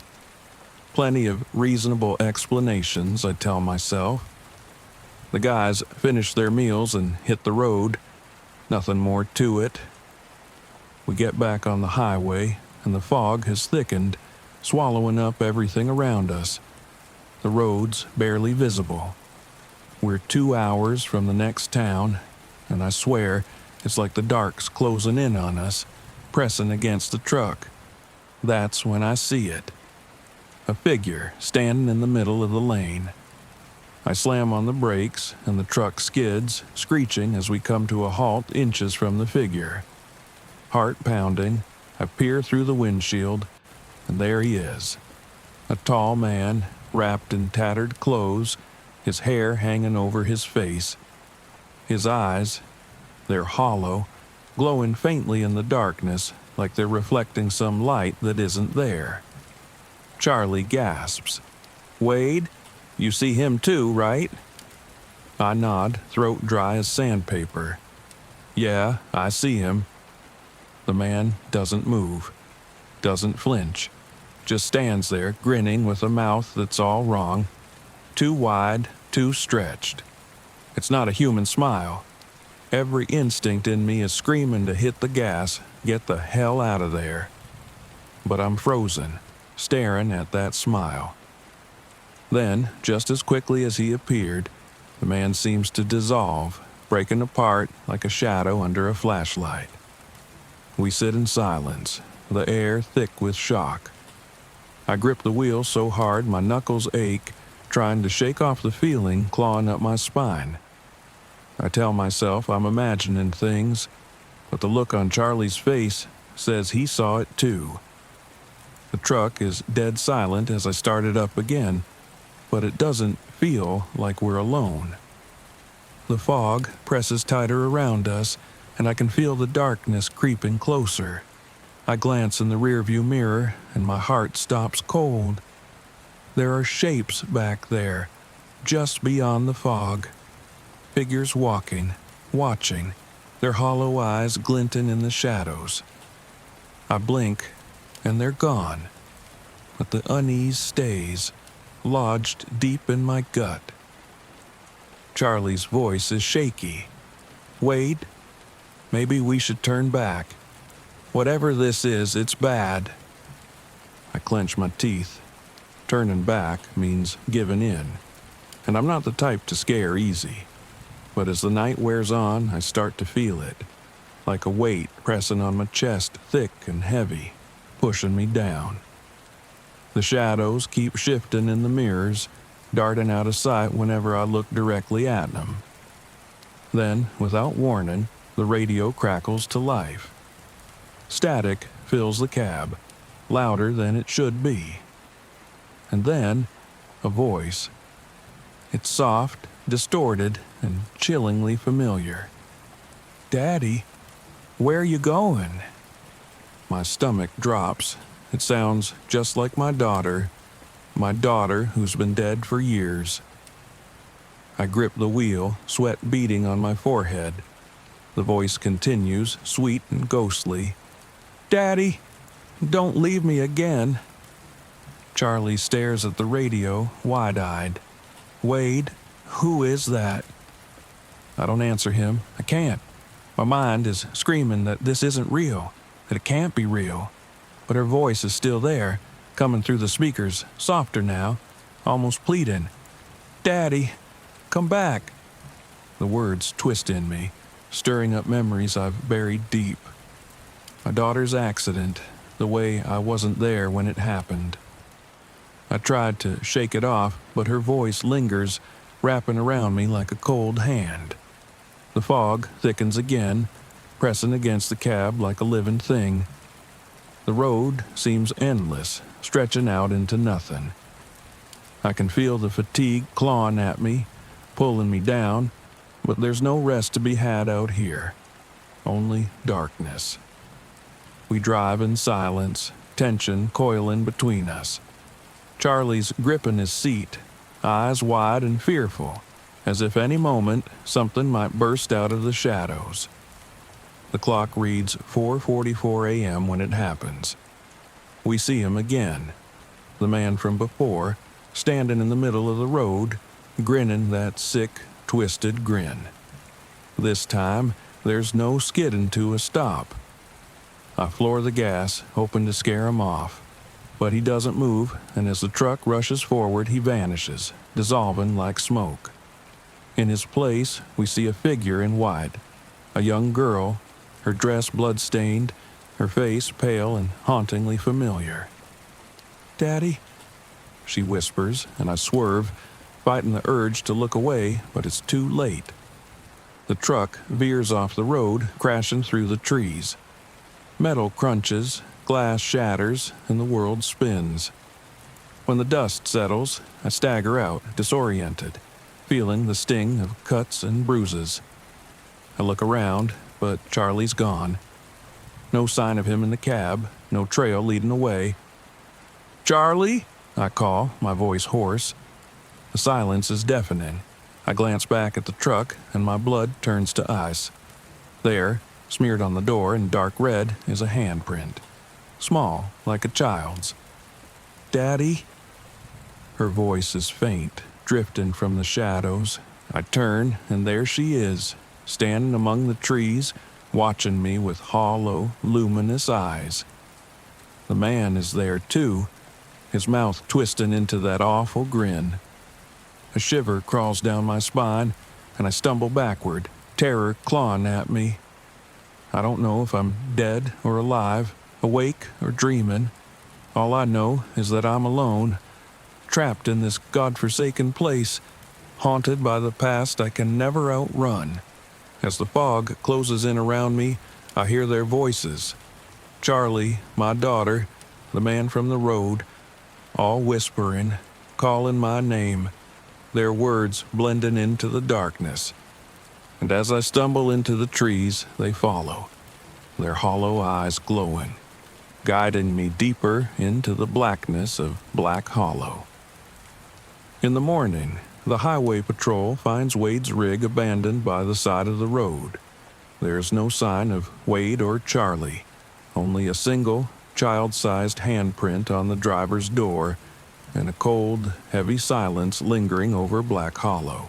Speaker 1: Plenty of reasonable explanations, I tell myself. The guys finish their meals and hit the road. Nothing more to it. We get back on the highway, and the fog has thickened, swallowing up everything around us. The road's barely visible. We're 2 hours from the next town, and I swear It's like the dark's closing in on us, pressing against the truck. That's when I see it. A figure standing in the middle of the lane. I slam on the brakes, and the truck skids, screeching as we come to a halt inches from the figure. Heart pounding, I peer through the windshield, and there he is. A tall man, wrapped in tattered clothes, his hair hanging over his face. His eyes, they're hollow, glowing faintly in the darkness, like they're reflecting some light that isn't there. Charlie gasps. "Wade, you see him too, right?" I nod, throat dry as sandpaper. "Yeah, I see him." The man doesn't move, doesn't flinch, just stands there grinning with a mouth that's all wrong, too wide, too stretched. It's not a human smile. Every instinct in me is screaming to hit the gas, get the hell out of there. But I'm frozen, staring at that smile. Then, just as quickly as he appeared, the man seems to dissolve, breaking apart like a shadow under a flashlight. We sit in silence, the air thick with shock. I grip the wheel so hard my knuckles ache, trying to shake off the feeling clawing up my spine. I tell myself I'm imagining things, but the look on Charlie's face says he saw it too. The truck is dead silent as I start it up again, but it doesn't feel like we're alone. The fog presses tighter around us, and I can feel the darkness creeping closer. I glance in the rearview mirror, and my heart stops cold. There are shapes back there, just beyond the fog. Figures walking, watching, their hollow eyes glinting in the shadows. I blink, and they're gone, but the unease stays, lodged deep in my gut. Charlie's voice is shaky. "Wade, maybe we should turn back. Whatever this is, it's bad." I clench my teeth. Turning back means giving in, and I'm not the type to scare easy. But as the night wears on, I start to feel it, like a weight pressing on my chest, thick and heavy, pushing me down. The shadows keep shifting in the mirrors, darting out of sight whenever I look directly at them. Then, without warning, the radio crackles to life. Static fills the cab, louder than it should be. And then, a voice. It's soft, distorted, and chillingly familiar. "Daddy, where are you going?" My stomach drops. It sounds just like my daughter who's been dead for years. I grip the wheel, sweat beading on my forehead. The voice continues, sweet and ghostly. "Daddy, don't leave me again." Charlie stares at the radio, wide-eyed. "Wade, who is that?" I don't answer him. I can't. My mind is screaming that this isn't real, that it can't be real. But her voice is still there, coming through the speakers, softer now, almost pleading. "Daddy, come back." The words twist in me, stirring up memories I've buried deep. My daughter's accident, the way I wasn't there when it happened. I tried to shake it off, but her voice lingers, wrapping around me like a cold hand. The fog thickens again, pressing against the cab like a living thing. The road seems endless, stretching out into nothing. I can feel the fatigue clawing at me, pulling me down, but there's no rest to be had out here. Only darkness. We drive in silence, tension coiling between us. Charlie's gripping his seat, eyes wide and fearful, as if any moment something might burst out of the shadows. The clock reads 4:44 a.m. when it happens. We see him again, the man from before, standing in the middle of the road, grinning that sick, twisted grin. This time, there's no skidding to a stop. I floor the gas, hoping to scare him off. But he doesn't move, and as the truck rushes forward, he vanishes, dissolving like smoke. In his place, we see a figure in white, A young girl, her dress blood-stained, her face pale and hauntingly familiar. "Daddy," she whispers, and I swerve, fighting the urge to look away, but it's too late. The truck veers off the road, crashing through the trees. Metal crunches, glass shatters, and the world spins. When the dust settles, I stagger out, disoriented, feeling the sting of cuts and bruises. I look around, but Charlie's gone. No sign of him in the cab, no trail leading away. "Charlie?" I call, my voice hoarse. The silence is deafening. I glance back at the truck, and my blood turns to ice. There, smeared on the door in dark red, is a handprint. Small, like a child's. "Daddy?" Her voice is faint, drifting from the shadows. I turn, and there she is, standing among the trees, watching me with hollow, luminous eyes. The man is there, too, his mouth twisting into that awful grin. A shiver crawls down my spine, and I stumble backward, terror clawing at me. I don't know if I'm dead or alive, awake or dreaming. All I know is that I'm alone, trapped in this godforsaken place, haunted by the past I can never outrun. As the fog closes in around me, I hear their voices. Charlie, my daughter, the man from the road, all whispering, calling my name, their words blending into the darkness. And as I stumble into the trees, they follow, their hollow eyes glowing, guiding me deeper into the blackness of Black Hollow. In the morning, the highway patrol finds Wade's rig abandoned by the side of the road. There is no sign of Wade or Charlie, only a single, child-sized handprint on the driver's door, and a cold, heavy silence lingering over Black Hollow.